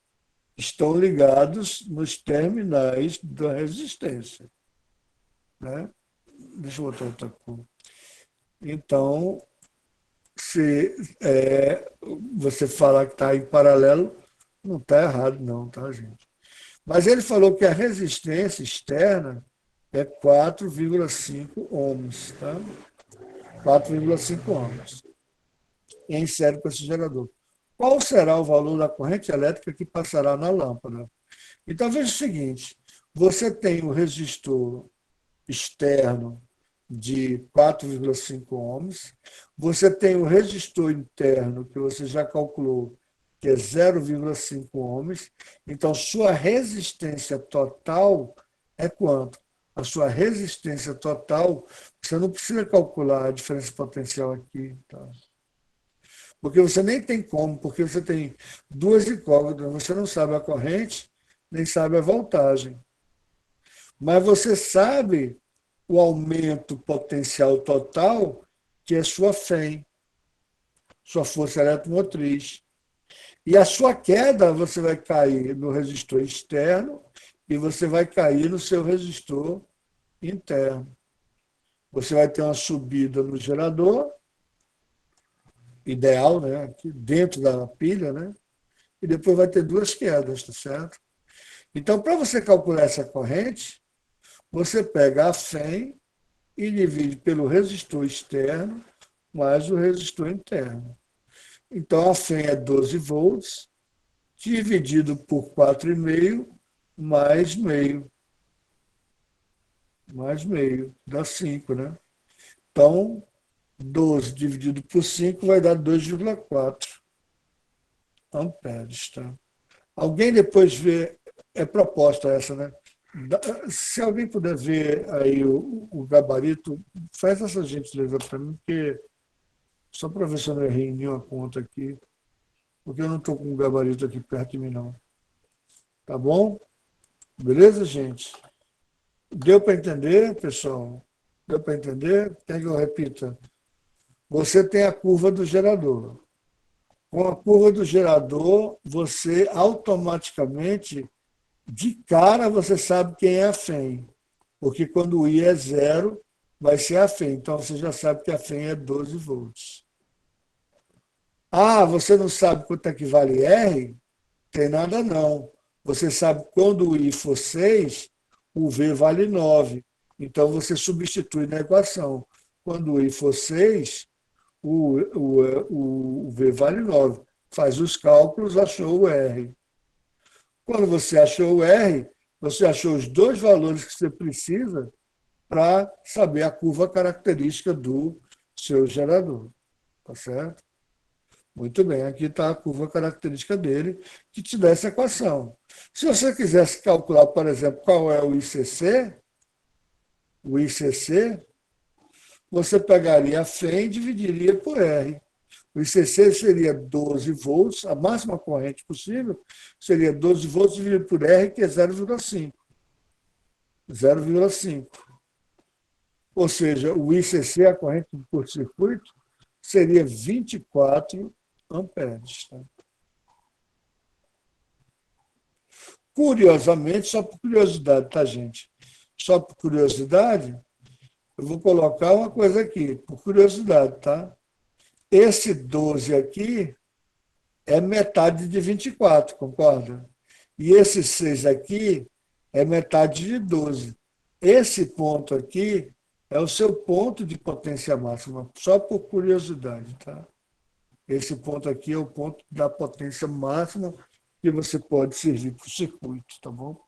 estão ligados nos terminais da resistência. Né? Deixa eu botar outra cor. Então, se você falar que está em paralelo, não está errado, não, tá, gente? Mas ele falou que a resistência externa é 4,5 ohms, tá? 4,5 ohms, em série com esse gerador. Qual será o valor da corrente elétrica que passará na lâmpada? Então, veja o seguinte, você tem um resistor externo de 4,5 ohms, você tem o resistor interno, que você já calculou, que é 0,5 ohms, então sua resistência total é quanto? A sua resistência total, você não precisa calcular a diferença potencial aqui, tá? Porque você nem tem como, porque você tem duas incógnitas, você não sabe a corrente, nem sabe a voltagem. Mas você sabe o aumento potencial total, que é sua FEM, sua força eletromotriz. E a sua queda, você vai cair no resistor externo e você vai cair no seu resistor interno. Você vai ter uma subida no gerador, ideal, né? Aqui dentro da pilha, né? E depois vai ter duas quedas, tá certo? Então, para você calcular essa corrente, você pega a FEM e divide pelo resistor externo mais o resistor interno. Então, a FEM é 12 volts, dividido por 4,5, mais meio. Mais meio, dá 5, né? Então, 12 dividido por 5 vai dar 2,4 amperes. Tá? Alguém depois vê, é proposta essa, né? Se alguém puder ver aí o gabarito, faz essa gentileza para mim, porque só para ver se eu não errei em nenhuma conta aqui, porque eu não estou com o gabarito aqui perto de mim, não. Tá bom? Beleza, gente? Deu para entender, pessoal? Deu para entender? Quer que eu repita? Você tem a curva do gerador. Com a curva do gerador, você automaticamente, de cara, você sabe quem é a FEM. Porque quando o I é zero, vai ser a FEM. Então, você já sabe que a FEM é 12 volts. Ah, você não sabe quanto é que vale R? Tem nada não. Você sabe que quando o I for 6, o V vale 9. Então, você substitui na equação. Quando o I for 6, o V vale 9. Faz os cálculos, achou o R. Quando você achou o R, você achou os dois valores que você precisa para saber a curva característica do seu gerador. Tá certo? Muito bem, aqui está a curva característica dele, que te dá essa equação. Se você quisesse calcular, por exemplo, qual é o ICC, você pegaria a FEM e dividiria por R. O ICC seria 12 volts, a máxima corrente possível seria 12 volts dividido por R, que é 0,5. 0,5. Ou seja, o ICC, a corrente do curto-circuito, seria 24 amperes. Tá? Curiosamente, só por curiosidade, tá, gente? Só por curiosidade, eu vou colocar uma coisa aqui, por curiosidade, tá? Esse 12 aqui é metade de 24, concorda? E esse 6 aqui é metade de 12. Esse ponto aqui é o seu ponto de potência máxima, só por curiosidade, tá? Esse ponto aqui é o ponto da potência máxima que você pode servir para o circuito, tá bom?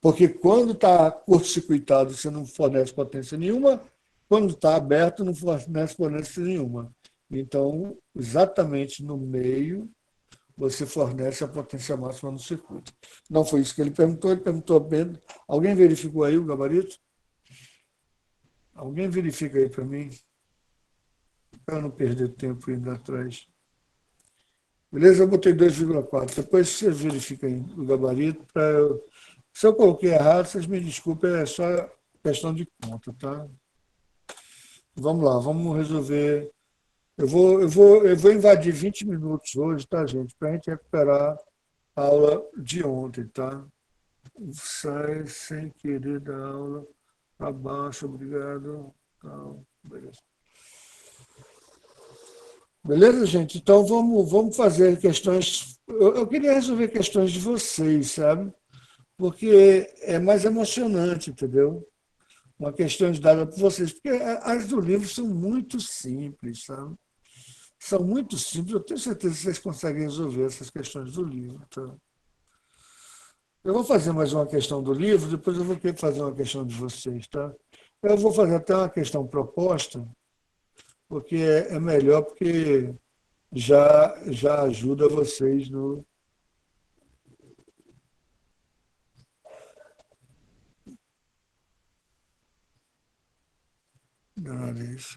Porque quando está curto-circuitado, você não fornece potência nenhuma, quando está aberto, não fornece potência nenhuma. Então, exatamente no meio, você fornece a potência máxima no circuito. Não foi isso que ele perguntou bem. Alguém verificou aí o gabarito? Alguém verifica aí para mim? Para não perder tempo indo atrás. Beleza? Eu botei 2,4. Depois você verifica aí o gabarito. Se eu coloquei errado, vocês me desculpem, é só questão de conta, tá? Vamos lá, vamos resolver. Eu vou invadir 20 minutos hoje, tá, gente? Para a gente recuperar a aula de ontem, tá? Sai sem querer da aula. Abaixo, obrigado. Então, beleza. Beleza, gente? Então vamos fazer questões. Eu queria resolver questões de vocês, sabe? Porque é mais emocionante, entendeu? Uma questão dada por vocês. Porque as do livro são muito simples, sabe? São muito simples. Eu tenho certeza que vocês conseguem resolver essas questões do livro. Tá? Eu vou fazer mais uma questão do livro, depois eu vou querer fazer uma questão de vocês, tá? Eu vou fazer até uma questão proposta, porque é melhor, porque já ajuda vocês no. Nariz.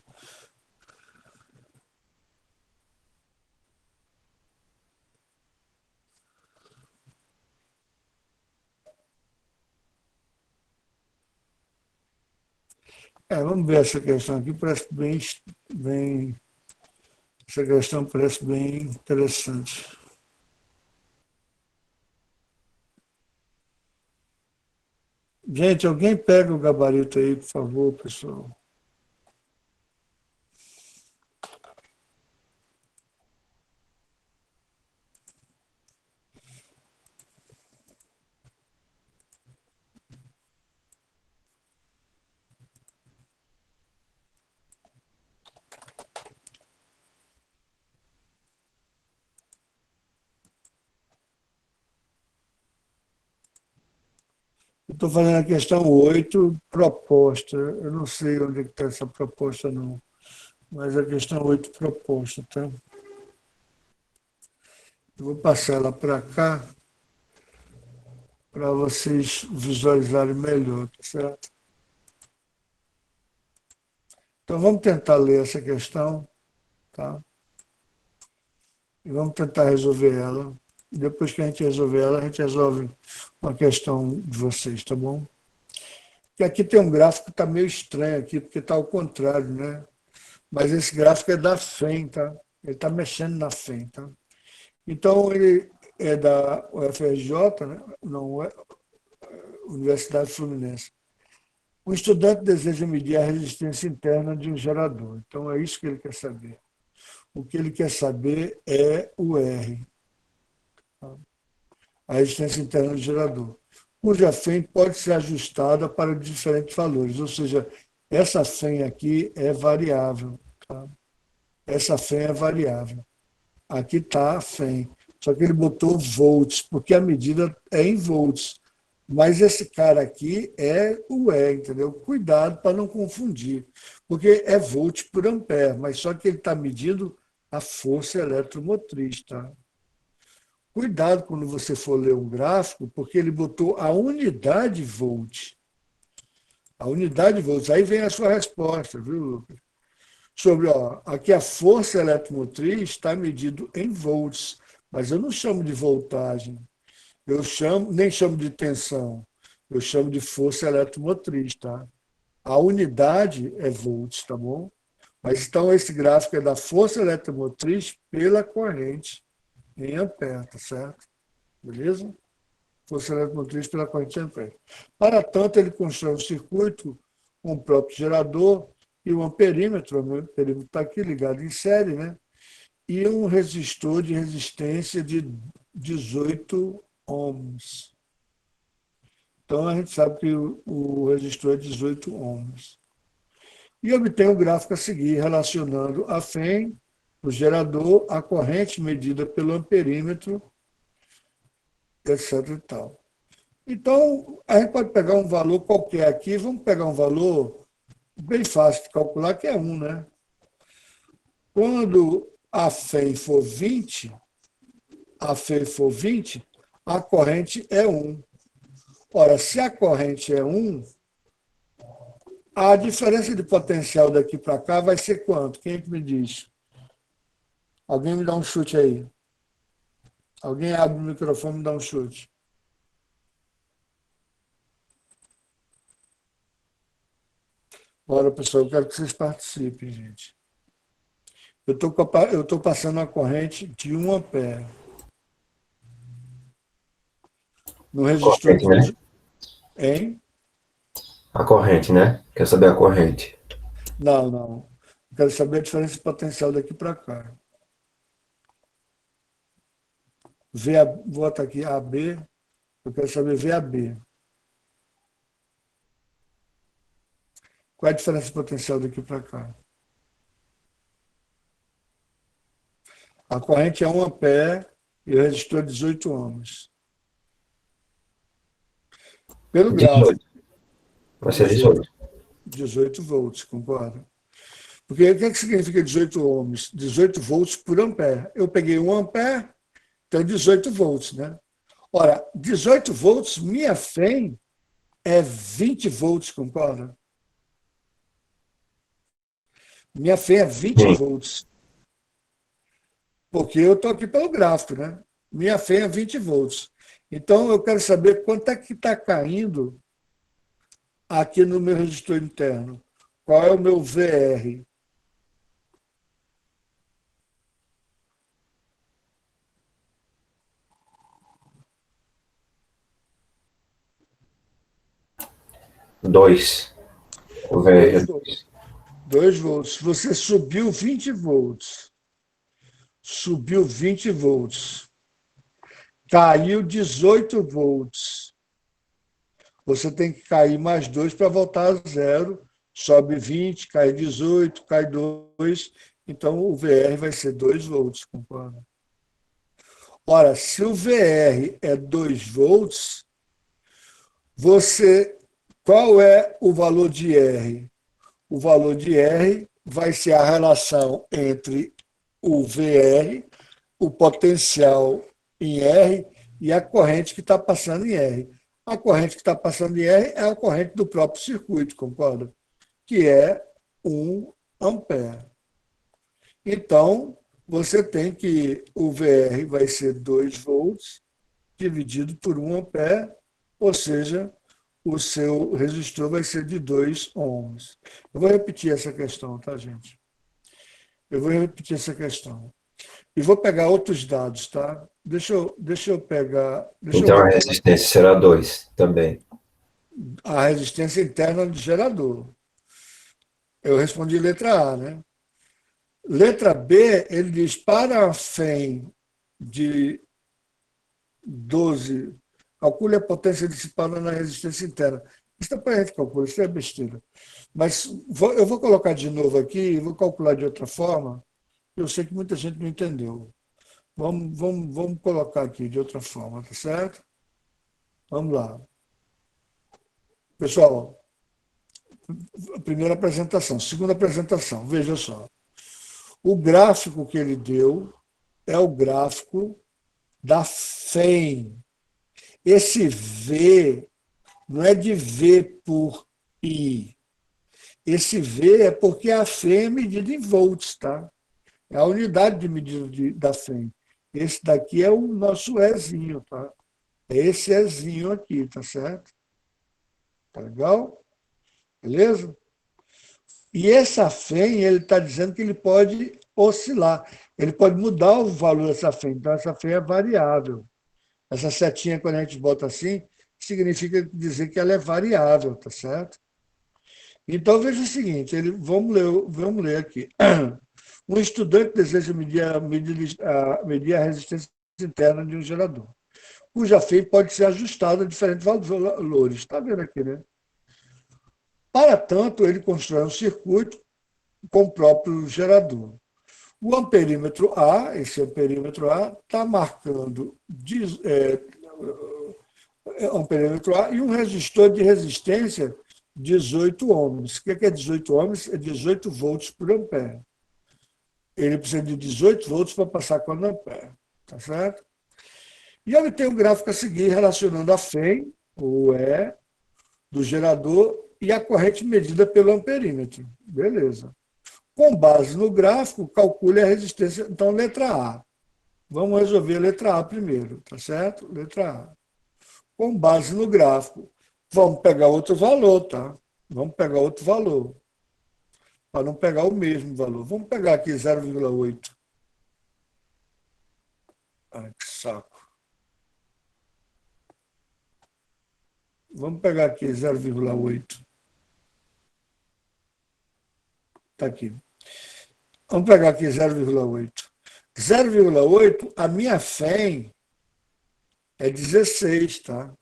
Vamos ver essa questão aqui, parece bem. Essa questão parece bem interessante. Gente, alguém pega o gabarito aí, por favor, pessoal. Estou fazendo a questão 8, proposta. Eu não sei onde está essa proposta, não. mas a questão 8 proposta, tá? Eu vou passar ela para cá para vocês visualizarem melhor, tá certo? Então vamos tentar ler essa questão, tá? E vamos tentar resolver ela. E depois que a gente resolver ela, a gente resolve uma questão de vocês, tá bom? Que aqui tem um gráfico que está meio estranho aqui, porque está ao contrário, né? Mas esse gráfico é da FEM, tá? Ele está mexendo na FEM, tá? Então, ele é da UFRJ, né? Não é Universidade Fluminense. O estudante deseja medir a resistência interna de um gerador. Então, é isso que ele quer saber. O que ele quer saber é o R, a resistência interna do gerador, cuja FEM pode ser ajustada para diferentes valores. Ou seja, essa FEM aqui é variável. Tá? Essa FEM é variável. Aqui está a FEM. Só que ele botou volts, porque a medida é em volts. Mas esse cara aqui é o E, entendeu? Cuidado para não confundir, porque é volt por ampere, mas só que ele está medindo a força eletromotriz, tá? Cuidado quando você for ler um gráfico, porque ele botou a unidade volt. A unidade volts. Aí vem a sua resposta, viu, Lucas? Sobre, ó, aqui a força eletromotriz está medido em volts, mas eu não chamo de voltagem. Eu nem chamo de tensão, eu chamo de força eletromotriz, tá? A unidade é volts, tá bom? Mas então esse gráfico é da força eletromotriz pela corrente em ampere, tá certo? Beleza? Força eletromotriz pela corrente em ampere. Para tanto, ele constrói um circuito com o próprio gerador e um amperímetro, o amperímetro está aqui ligado em série, né? E um resistor de resistência de 18 ohms. Então, a gente sabe que o resistor é 18 ohms. E obtém o gráfico a seguir, relacionando a FEM, o gerador, a corrente medida pelo amperímetro, etc. E tal. Então, a gente pode pegar um valor qualquer aqui, vamos pegar um valor bem fácil de calcular, que é 1, né? Quando a FEM for 20, a corrente é 1. Ora, se a corrente é 1, a diferença de potencial daqui para cá vai ser quanto? Quem é que me diz? Alguém me dá um chute aí. Alguém abre o microfone e me dá um chute. Bora, pessoal, eu quero que vocês participem, gente. Eu estou passando a corrente de 1 ampere. No resistor Corrente, né? de... Hein? A corrente, né? Quer saber a corrente? Não, não. Eu quero saber a diferença de potencial daqui para cá. Bota aqui AB. Eu quero saber VAB. Qual é a diferença de potencial daqui para cá? A corrente é 1 ampere e o resistor é 18 ohms. Pelo gráfico, 18. Vai ser 18. 18 volts, concorda? Porque o que significa 18 ohms? 18 volts por ampere. Eu peguei 1 ampere, então 18 volts, né? Ora, 18 volts, minha FEM é 20 volts, concorda? Minha FEM é 20 Sim. volts. Porque eu estou aqui pelo gráfico, né? Minha FEM é 20 volts. Então, eu quero saber quanto é que está caindo aqui no meu resistor interno. Qual é o meu VR? Dois. O VR 2 é volts. 2. 2 volts. Você subiu 20 volts. Subiu 20 volts. Caiu 18 volts. Você tem que cair mais 2 para voltar a zero. Sobe 20, cai 18, cai 2. Então, o VR vai ser 2 volts, concorda? Ora, se o VR é 2 volts, qual é o valor de R? O valor de R vai ser a relação entre o VR, o potencial em R, e a corrente que está passando em R. A corrente que está passando em R é a corrente do próprio circuito, concorda? Que é 1 ampere. Então, você tem que o VR vai ser 2 volts dividido por 1 ampere, ou seja, o seu resistor vai ser de 2 ohms. Eu vou repetir essa questão, tá, gente? Eu vou repetir essa questão. E vou pegar outros dados, tá? Deixa eu pegar. Deixa eu Então a voltar lá. resistência será 2 também. A resistência interna do gerador. Eu respondi letra A, né? Letra B, ele diz para a FEM de 12, calcule a potência dissipada na resistência interna. Isso é para a gente calcular, isso é besteira. Mas eu vou colocar de novo aqui e vou calcular de outra forma. Eu sei que muita gente não entendeu. Vamos colocar aqui de outra forma, tá certo? Vamos lá. Pessoal, primeira apresentação. Segunda apresentação, veja só. O gráfico que ele deu é o gráfico da FEM. Esse V não é de V por I. Esse V é porque a FEM é medida em volts, tá? É a unidade de medida da FEM. Esse daqui é o nosso Ezinho, tá? É esse Ezinho aqui, tá certo? Tá legal? Beleza? E essa FEM, ele está dizendo que ele pode oscilar. Ele pode mudar o valor dessa FEM. Então, essa FEM é variável. Essa setinha, quando a gente bota assim, significa dizer que ela é variável, tá certo? Então, veja o seguinte, vamos ler aqui. Um estudante deseja medir a resistência interna de um gerador, cuja FEM pode ser ajustada a diferentes valores. Está vendo aqui, né? Para tanto, ele constrói um circuito com o próprio gerador. O amperímetro A, esse amperímetro A, está marcando amperímetro A e um resistor de resistência 18 ohms. O que é 18 ohms? É 18 volts por ampere. Ele precisa de 18 volts para passar 4 ampere. Tá certo? E ele tem um gráfico a seguir relacionando a FEM, o E, do gerador, e a corrente medida pelo amperímetro. Beleza. Com base no gráfico, calcule a resistência. Então, letra A. Vamos resolver a letra A primeiro, tá certo? Letra A. Com base no gráfico, vamos pegar outro valor, tá? Vamos pegar outro valor. Para não pegar o mesmo valor. Vamos pegar aqui 0,8. Ai, que saco. Vamos pegar aqui 0,8. Está aqui. Vamos pegar aqui 0,8. 0,8, a minha FEM é 16, tá?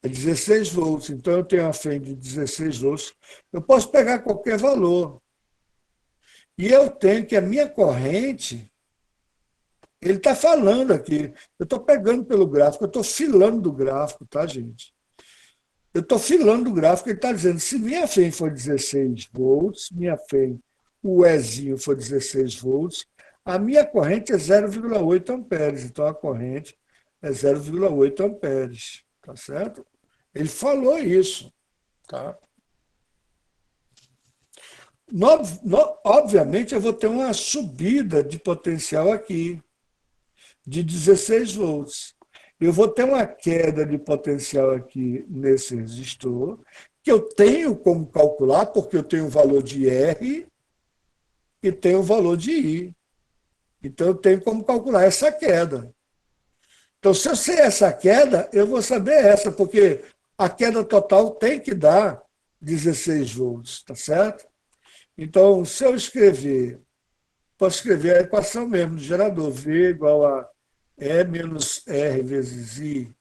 É 16 volts. Então, eu tenho a FEM de 16 volts. Eu posso pegar qualquer valor. E eu tenho que a minha corrente, ele está falando aqui. Eu estou pegando pelo gráfico, eu estou filando do gráfico, tá, gente? Eu estou filando do gráfico, ele está dizendo, se minha FEM for 16 volts, minha FEM, o Ezinho for 16 volts, a minha corrente é 0,8 amperes. Então, a corrente é 0,8 amperes. Tá certo? Ele falou isso. Tá? Obviamente, eu vou ter uma subida de potencial aqui, de 16 volts. Eu vou ter uma queda de potencial aqui nesse resistor, que eu tenho como calcular, porque eu tenho o valor de R e tenho o valor de I. Então, eu tenho como calcular essa queda. Então, se eu sei essa queda, eu vou saber essa, porque a queda total tem que dar 16 volts, tá certo? Então, se eu escrever, posso escrever a equação mesmo do gerador, V igual a E menos R vezes I.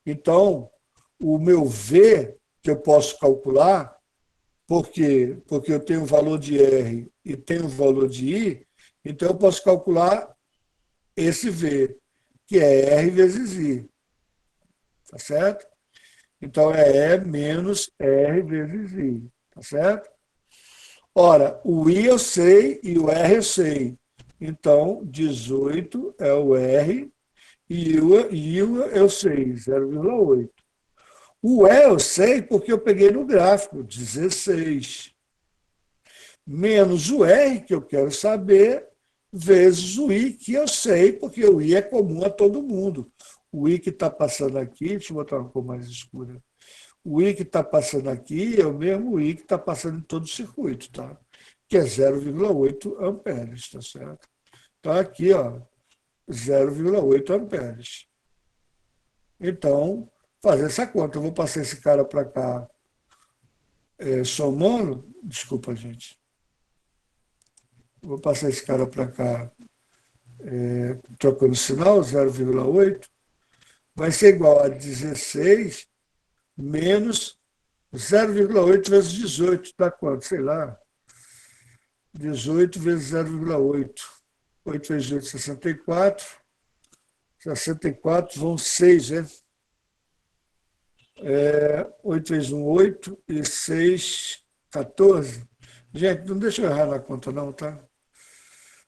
Então, o meu V, que eu posso calcular, porque eu tenho o valor de R e tenho o valor de I, então eu posso calcular esse V, que é R vezes I. Tá certo? Então, é E menos R vezes I. Tá certo? Ora, o I eu sei e o R eu sei. Então, 18 é o R e o eu sei, 0,8. O E eu sei porque eu peguei no gráfico, 16. Menos o R, que eu quero saber, vezes o I, que eu sei, porque o I é comum a todo mundo. O I que está passando aqui, deixa eu botar uma cor mais escura. O I que está passando aqui é o mesmo I que está passando em todo o circuito, tá? Que é 0,8 amperes, tá certo? Então, aqui, ó, 0,8 amperes. Então, fazer essa conta. Eu vou passar esse cara para cá somando. Desculpa, gente. Vou passar esse cara para cá trocando sinal, 0,8. Vai ser igual a 16 menos 0,8 vezes 18. Dá quanto? Sei lá. 18 vezes 0,8. 8 vezes 8, 64. 64 vão 6, né? 8 vezes 1, 8. E 6, 14. Gente, não deixa eu errar na conta não, tá?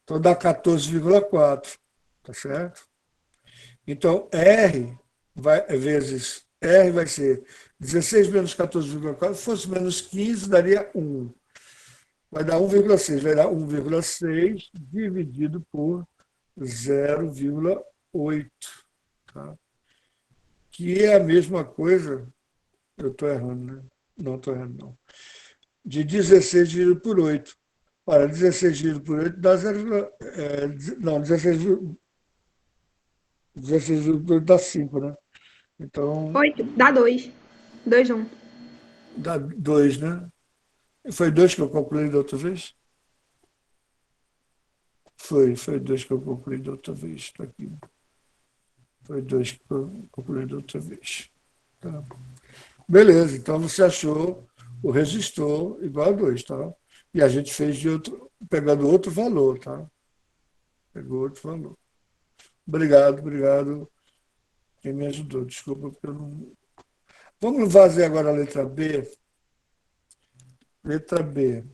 Então dá 14,4. Tá certo? Então, R vai ser 16 menos 14,4. Se fosse menos 15, daria 1. Vai dar 1,6. Vai dar 1,6 dividido por 0,8. Tá? Que é a mesma coisa. Eu estou errando, né? Não estou errando, não. De 16 dividido por 8. Ora, 16 dividido por 8 dá 0. Não, 16 dividido por 8 dá 5, né? Então, 8, dá 2. 2, 1. dá 2, né? Foi 2 que eu calculei da outra vez? Foi 2 que eu calculei da outra vez. Está aqui. Foi 2 que eu calculei da outra vez. Tá. Beleza, então você achou o resistor igual a 2, tá? E a gente fez pegando outro valor, tá? Pegou outro valor. Obrigado quem me ajudou. Desculpa porque eu não. Vamos fazer agora a letra B. Letra B.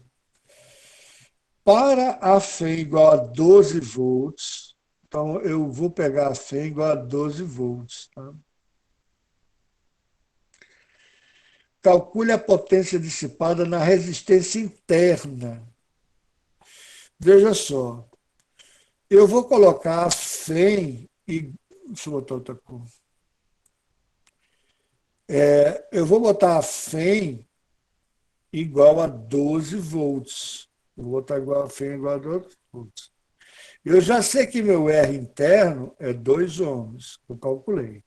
Para a FEM igual a 12 volts, então eu vou pegar a FEM igual a 12 volts. Tá? Calcule a potência dissipada na resistência interna. Veja só, eu vou colocar a FEM e. Deixa eu botar outra cor. Eu vou botar a FEM igual a 12 volts. Eu vou botar igual a FEM igual a 12 volts. Eu já sei que meu R interno é 2 ohms, eu calculei.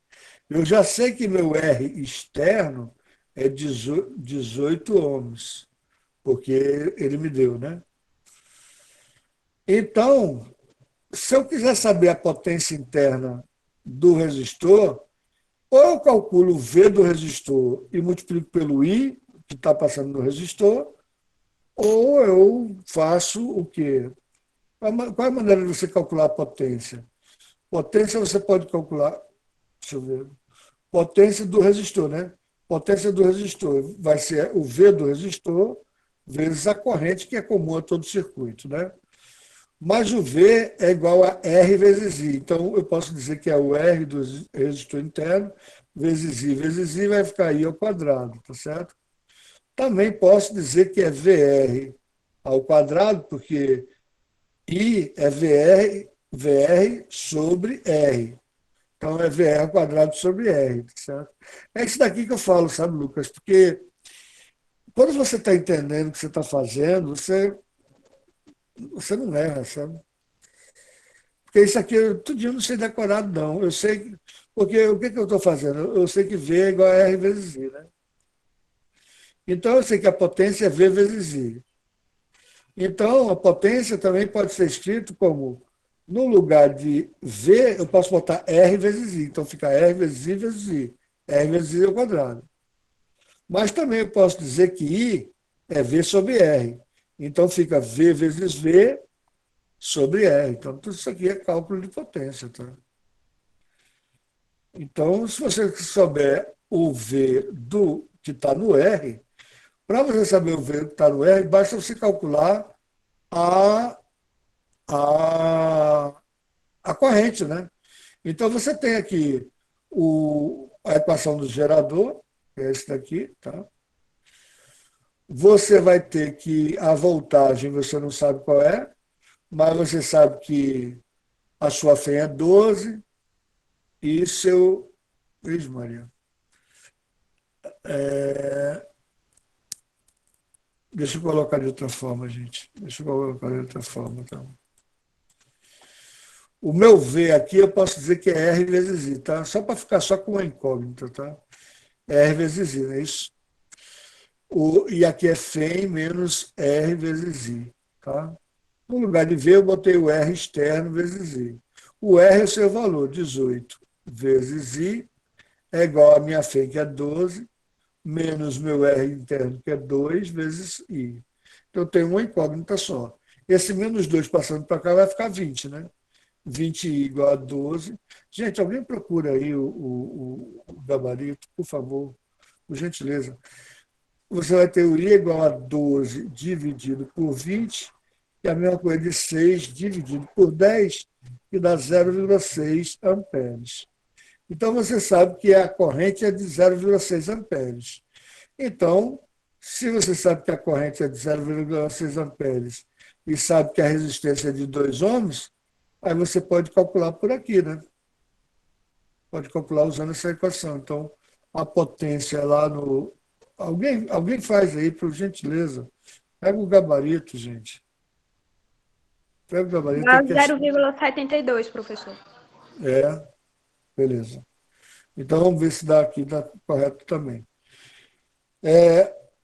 Eu já sei que meu R externo é 18 ohms, porque ele me deu, né? Então, se eu quiser saber a potência interna do resistor, ou eu calculo o V do resistor e multiplico pelo I, que está passando no resistor, ou eu faço o quê? Qual é a maneira de você calcular a potência? Potência você pode calcular, deixa eu ver, potência do resistor, né? Potência do resistor vai ser o V do resistor vezes a corrente, que é comum a todo circuito, né? Mas o V é igual a R vezes I. Então, eu posso dizer que é o R do resistor interno vezes I vai ficar I ao quadrado, tá certo? Também posso dizer que é VR ao quadrado, porque I é VR sobre R. Então, é VR ao quadrado sobre R, tá certo? É isso daqui que eu falo, sabe, Lucas? Porque quando você está entendendo o que você está fazendo, você não erra, sabe? Porque isso aqui, tudo eu não sei decorado, não. Eu sei, porque o que eu estou fazendo? Eu sei que V é igual a R vezes I, né? Então, eu sei que a potência é V vezes I. Então, a potência também pode ser escrito como, no lugar de V, eu posso botar R vezes I. Então, fica R vezes I vezes I. R vezes I ao quadrado. Mas também eu posso dizer que I é V sobre R. Então, fica V vezes V sobre R. Então, tudo isso aqui é cálculo de potência. Tá? Então, se você souber o V do que está no R, Para você saber o V que está no R, basta você calcular a, a, a corrente, né? Então, você tem aqui a equação do gerador, que é esse daqui, tá? Você vai ter que a voltagem, você não sabe qual é, mas você sabe que a sua FEM é 12 e seu... Vixe, Maria. Deixa eu colocar de outra forma, gente. Deixa eu colocar de outra forma. Tá? O meu V aqui eu posso dizer que é R vezes I, tá? Só para ficar só com uma incógnita, tá? É R vezes I, não é isso? E aqui é FEM menos R vezes I, tá? No lugar de V, eu botei o R externo vezes I. O R é o seu valor, 18 vezes I, é igual a minha FEM, que é 12, menos meu R interno, que é 2, vezes I. Então, eu tenho uma incógnita só. Esse menos 2 passando para cá vai ficar 20, né? 20I igual a 12. Gente, alguém procura aí o gabarito, por favor, por gentileza. Você vai ter o I igual a 12 dividido por 20, que é a mesma coisa de 6 dividido por 10, que dá 0,6 amperes. Então, você sabe que a corrente é de 0,6 amperes. Então, se você sabe que a corrente é de 0,6 amperes e sabe que a resistência é de 2 ohms, aí você pode calcular por aqui, né? Pode calcular usando essa equação. Então, a potência lá no... Alguém faz aí, por gentileza. Pega o gabarito, gente. Pega o gabarito. Dá 0,72, professor. Beleza. Então, vamos ver se dá aqui, dá correto também.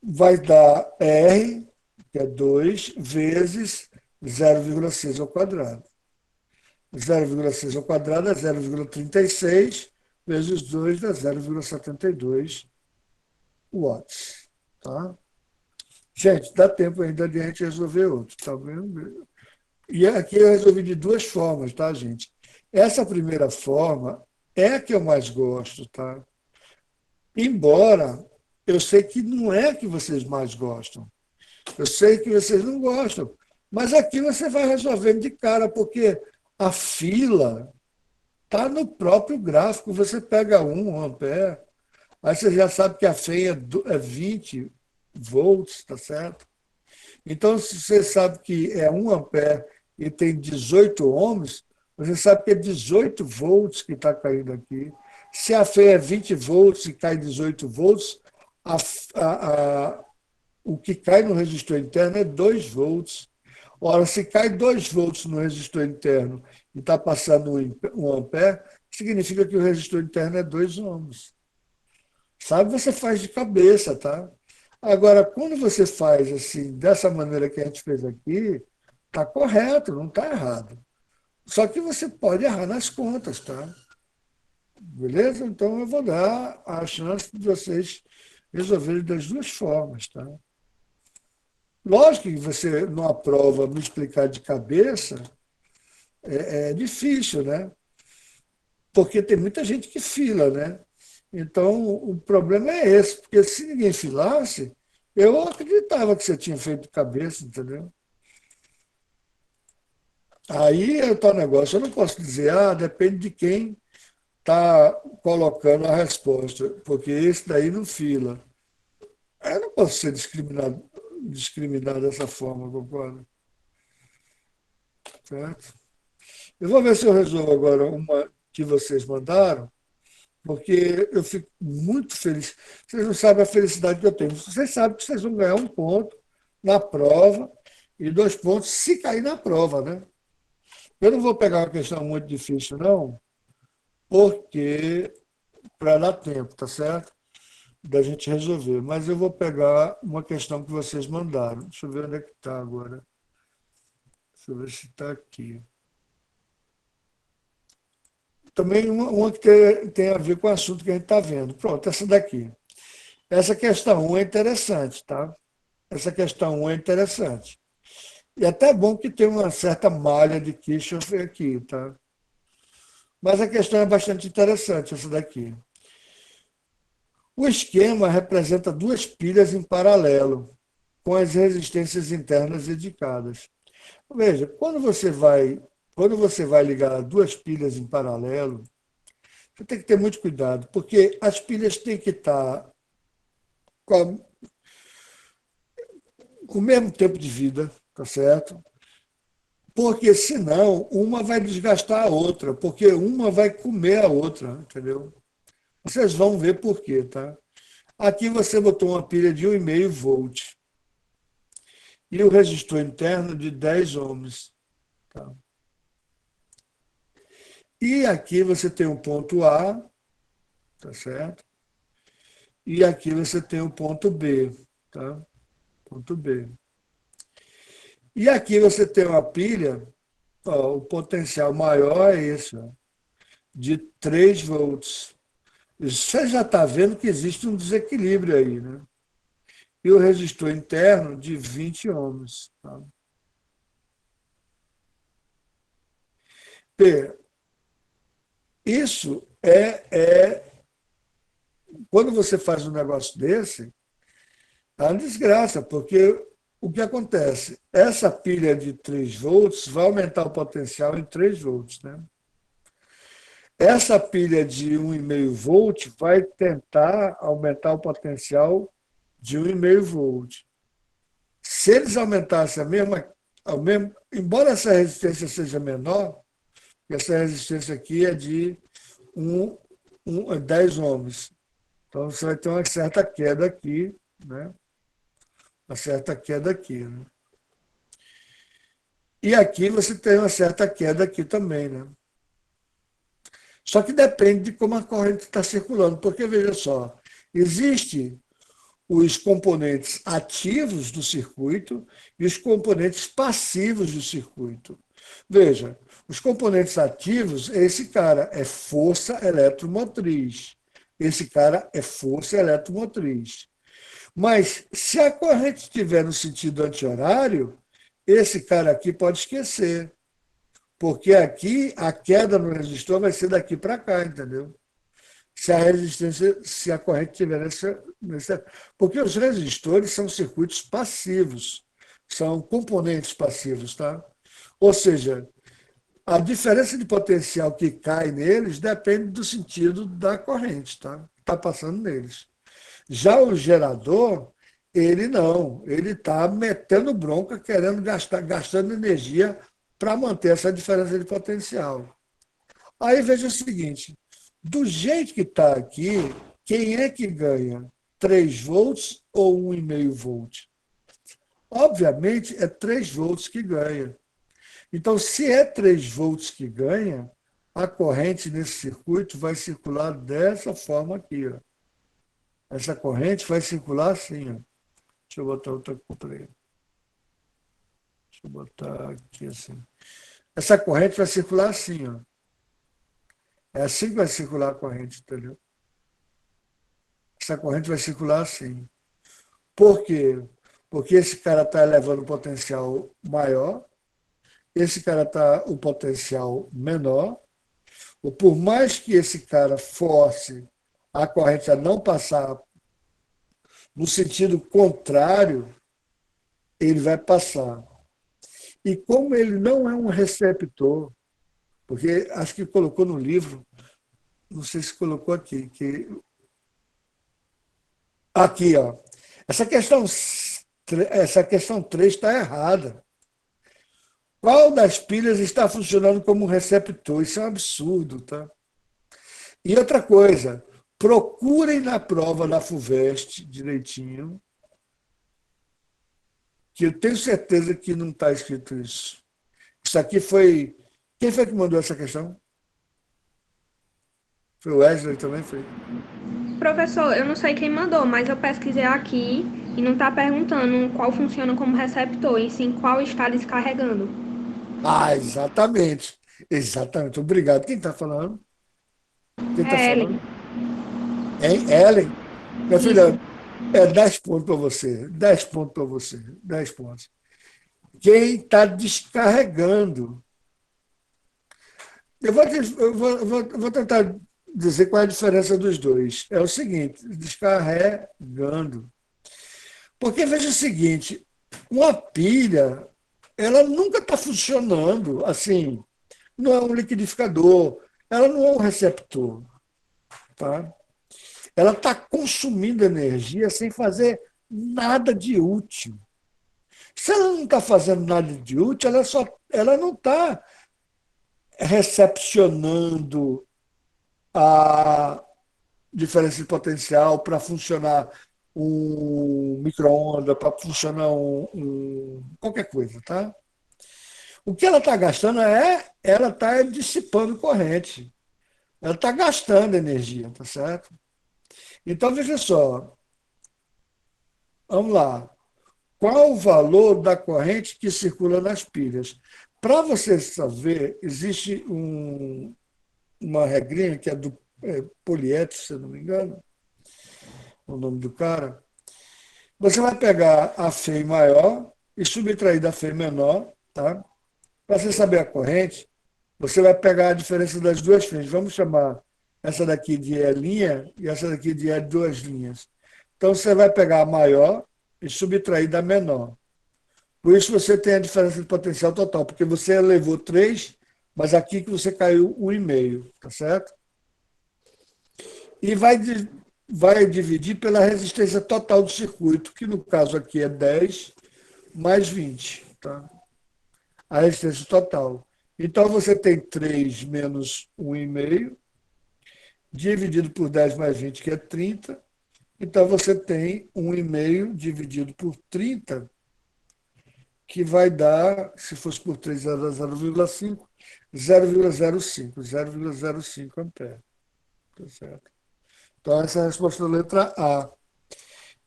Vai dar R, que é 2, vezes 0,6 ao quadrado. 0,6 ao quadrado é 0,36, vezes 2 dá 0,72 watts. Tá? Gente, dá tempo ainda de a gente resolver outro, tá vendo? E aqui eu resolvi de duas formas, tá, gente? Essa primeira forma é a que eu mais gosto, tá? Embora eu sei que não é a que vocês mais gostam. Eu sei que vocês não gostam. Mas aqui você vai resolvendo de cara, porque a fila está no próprio gráfico. Você pega 1 ampere, aí você já sabe que a FEM é 20 volts, tá certo? Então, se você sabe que é 1 ampere e tem 18 ohms, você sabe que é 18 volts que está caindo aqui. Se a FEM é 20 volts e cai 18 volts, o que cai no resistor interno é 2 volts. Ora, se cai 2 volts no resistor interno e está passando 1 ampere, significa que o resistor interno é 2 ohms. Sabe? Você faz de cabeça, tá? Agora, quando você faz assim, dessa maneira que a gente fez aqui, está correto, não está errado. Só que você pode errar nas contas, tá? Beleza? Então eu vou dar a chance de vocês resolverem das duas formas, tá? Lógico que você, numa prova, me explicar de cabeça é difícil, né? Porque tem muita gente que fila, né? Então, o problema é esse, porque se ninguém filasse, eu acreditava que você tinha feito de cabeça, entendeu? Aí é o tal negócio, eu não posso dizer, depende de quem está colocando a resposta, porque esse daí não fila. Eu não posso ser discriminado dessa forma, concorda? Certo? Eu vou ver se eu resolvo agora uma que vocês mandaram, porque eu fico muito feliz. Vocês não sabem a felicidade que eu tenho. Vocês sabem que vocês vão ganhar 1 ponto na prova e 2 pontos se cair na prova, né? Eu não vou pegar uma questão muito difícil, não, porque para dar tempo, tá certo? Da gente resolver. Mas eu vou pegar uma questão que vocês mandaram. Deixa eu ver onde é que está agora. Deixa eu ver se está aqui. Também uma que tem a ver com o assunto que a gente está vendo. Pronto, essa daqui. Essa questão 1 é interessante, tá? Essa questão 1 é interessante. E até bom que tem uma certa malha de Kirchhoff aqui, tá? Mas a questão é bastante interessante, essa daqui. O esquema representa duas pilhas em paralelo, com as resistências internas indicadas. Veja, quando você vai ligar duas pilhas em paralelo, você tem que ter muito cuidado, porque as pilhas têm que estar com, com o mesmo tempo de vida, tá certo? Porque senão uma vai desgastar a outra, porque uma vai comer a outra, entendeu? Vocês vão ver por quê, tá? Aqui você botou uma pilha de 1,5 volt e o resistor interno de 10 ohms. Tá? E aqui você tem o ponto A, tá certo? E aqui você tem o ponto B, tá? Ponto B. E aqui você tem uma pilha, ó, o potencial maior é esse, ó, de 3 volts. Você já está vendo que existe um desequilíbrio aí, né? E o resistor interno de 20 ohms. Tá? P, isso quando você faz um negócio desse, é uma desgraça, porque o que acontece? Essa pilha de 3 volts vai aumentar o potencial em 3 volts, né? Essa pilha de 1,5 volt vai tentar aumentar o potencial de 1,5 volt. Se eles aumentassem embora essa resistência seja menor, essa resistência aqui é de 10 ohms. Então você vai ter uma certa queda aqui, né? Uma certa queda aqui. Né? E aqui você tem uma certa queda aqui também, né? Só que depende de como a corrente está circulando, porque veja só, existe os componentes ativos do circuito e os componentes passivos do circuito. Veja, os componentes ativos, esse cara é força eletromotriz. Esse cara é força eletromotriz. Mas se a corrente estiver no sentido anti-horário, esse cara aqui pode esquecer. Porque aqui a queda no resistor vai ser daqui para cá, entendeu? Se a corrente estiver nessa. Porque os resistores são circuitos passivos, são componentes passivos, tá? Ou seja, a diferença de potencial que cai neles depende do sentido da corrente, tá? Que está passando neles. Já o gerador, ele não, ele está metendo bronca, querendo gastando energia para manter essa diferença de potencial. Aí veja o seguinte, do jeito que está aqui, quem é que ganha? 3 volts ou 1,5 volt? Obviamente, é 3 volts que ganha. Então, se é 3 volts que ganha, a corrente nesse circuito vai circular dessa forma aqui. Ó. Essa corrente vai circular assim. Ó. Deixa eu botar outra cor para ele. Deixa eu botar aqui assim. Essa corrente vai circular assim. Ó. É assim que vai circular a corrente, entendeu? Essa corrente vai circular assim. Por quê? Porque esse cara está elevando o potencial maior, esse cara está o potencial menor, ou por mais que esse cara force a corrente a não passar no sentido contrário, ele vai passar. E como ele não é um receptor, porque acho que colocou no livro, não sei se colocou aqui, aqui, ó. Essa questão 3 está errada. Qual das pilhas está funcionando como um receptor? Isso é um absurdo, tá? E outra coisa, procurem na prova da FUVEST direitinho, que eu tenho certeza que não está escrito isso. Isso aqui foi... Quem foi que mandou essa questão? Foi o Wesley também? Foi? Professor, eu não sei quem mandou, mas eu pesquisei aqui e não está perguntando qual funciona como receptor, e sim qual está descarregando. Ah, exatamente. Exatamente. Obrigado. Quem está falando? Quem está É falando? Ellen. Hein? Ellen? Minha Isso. filha, é 10 pontos para você. 10 pontos para você. 10 pontos. Quem está descarregando. Eu vou tentar dizer qual é a diferença dos dois. É o seguinte, descarregando. Porque veja o seguinte, uma pilha, ela nunca está funcionando assim, não é um liquidificador, ela não é um receptor. Tá? Ela está consumindo energia sem fazer nada de útil. Se ela não está fazendo nada de útil, ela não está recepcionando a diferença de potencial para funcionar um micro-ondas, para funcionar qualquer coisa. Tá? O que ela está gastando ela está dissipando corrente. Ela está gastando energia, tá certo? Então, veja só, vamos lá. Qual o valor da corrente que circula nas pilhas? Para você saber, existe uma regrinha que é do Poliete, se eu não me engano, o nome do cara. Você vai pegar a Φ maior e subtrair da Φ menor, tá? Para você saber a corrente, você vai pegar a diferença das duas frentes. Vamos chamar essa daqui de E' e essa daqui de E duas linhas. Então, você vai pegar a maior e subtrair da menor. Por isso você tem a diferença de potencial total, porque você elevou 3, mas aqui que você caiu 1,5, tá certo? E vai dividir pela resistência total do circuito, que no caso aqui é 10 mais 20, tá? A resistência total. Então você tem 3 menos 1,5, dividido por 10 mais 20, que é 30. Então você tem 1,5 dividido por 30, que vai dar, se fosse por 3, era 0,5, 0,05 ampere. Tá certo? Então, essa é a resposta da letra A.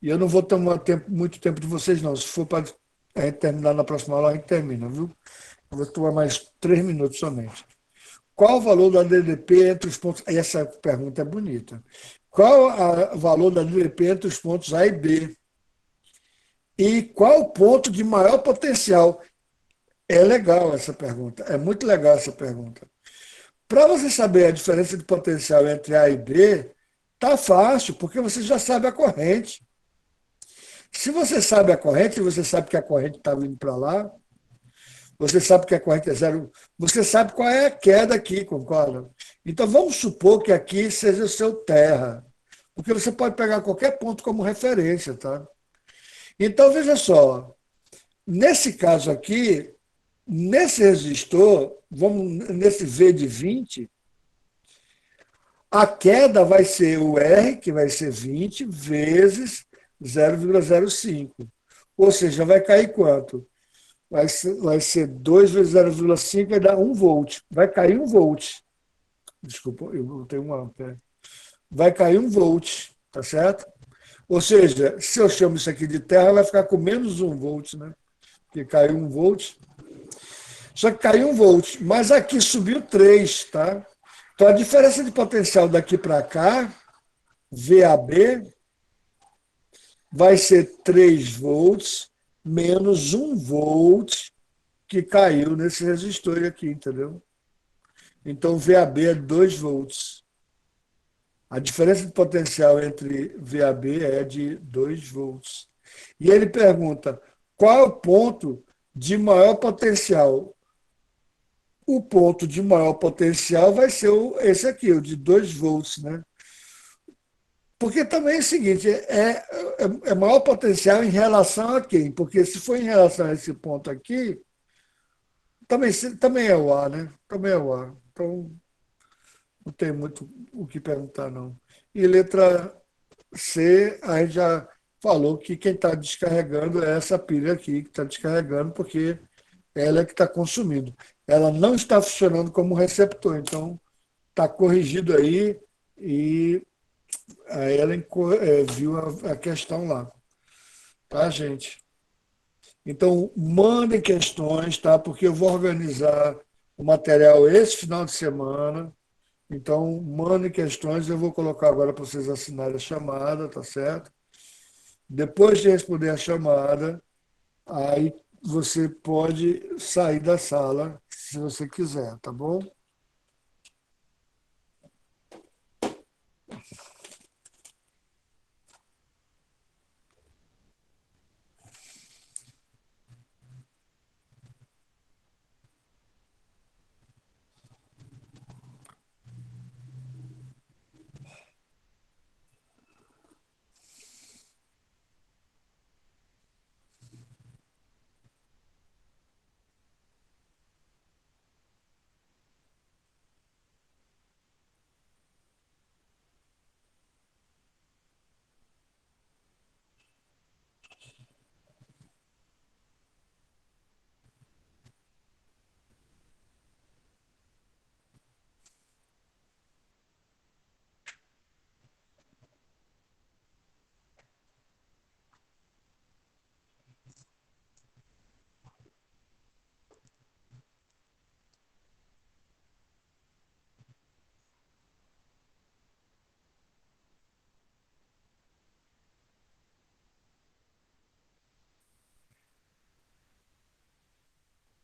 E eu não vou tomar muito tempo de vocês, não. Se for para a gente terminar na próxima aula, a gente termina, viu? Eu vou tomar mais 3 minutos somente. Qual o valor da DDP entre os pontos... Essa pergunta é bonita. Qual o valor da DDP entre os pontos A e B? E qual o ponto de maior potencial? É legal essa pergunta, é muito legal essa pergunta. Para você saber a diferença de potencial entre A e B, tá fácil, porque você já sabe a corrente. Se você sabe a corrente, você sabe que a corrente está vindo para lá, você sabe que a corrente é zero, você sabe qual é a queda aqui, concorda? Então vamos supor que aqui seja o seu terra, porque você pode pegar qualquer ponto como referência, tá? Então, veja só, nesse caso aqui, nesse resistor, nesse V de 20, a queda vai ser o R, que vai ser 20, vezes 0,05. Ou seja, vai cair quanto? Vai ser 2 vezes 0,5, vai dar 1 volt. Vai cair 1 volt. Desculpa, eu botei 1 ampere. Vai cair 1 volt, tá certo? Ou seja, se eu chamo isso aqui de terra, vai ficar com menos 1 volt, né? Porque caiu 1 volt. Só que caiu 1 volt, mas aqui subiu 3, tá? Então a diferença de potencial daqui para cá, VAB, vai ser 3 volts menos 1 volt que caiu nesse resistor aqui, entendeu? Então VAB é 2 volts. A diferença de potencial entre VAB é de 2 volts. E ele pergunta, qual é o ponto de maior potencial? O ponto de maior potencial vai ser esse aqui, o de 2 volts, né? Porque também é o seguinte, é maior potencial em relação a quem? Porque se for em relação a esse ponto aqui, também é o A, né? Também é o A. Então, não tem muito o que perguntar, não. E letra C, a gente já falou que quem está descarregando é essa pilha aqui, que está descarregando, porque ela é que está consumindo. Ela não está funcionando como receptor, então está corrigido aí e a Ellen viu a questão lá. Tá, gente? Então, mandem questões, tá? Porque eu vou organizar o material esse final de semana. Então, mandem questões, eu vou colocar agora para vocês assinarem a chamada, tá certo? Depois de responder a chamada, aí você pode sair da sala, se você quiser, tá bom?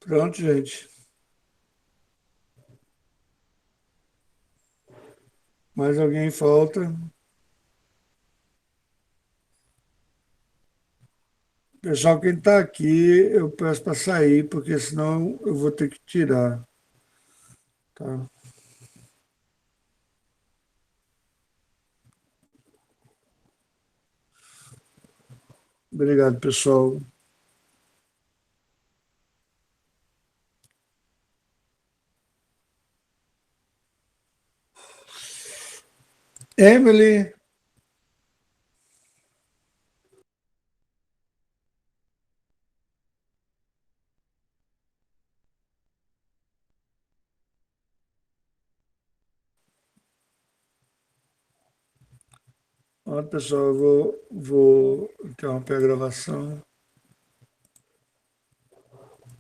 Pronto, gente. Mais alguém falta? Pessoal, quem está aqui, eu peço para sair, porque senão eu vou ter que tirar. Tá? Obrigado, pessoal. Emily, ó, pessoal, eu vou interromper a gravação.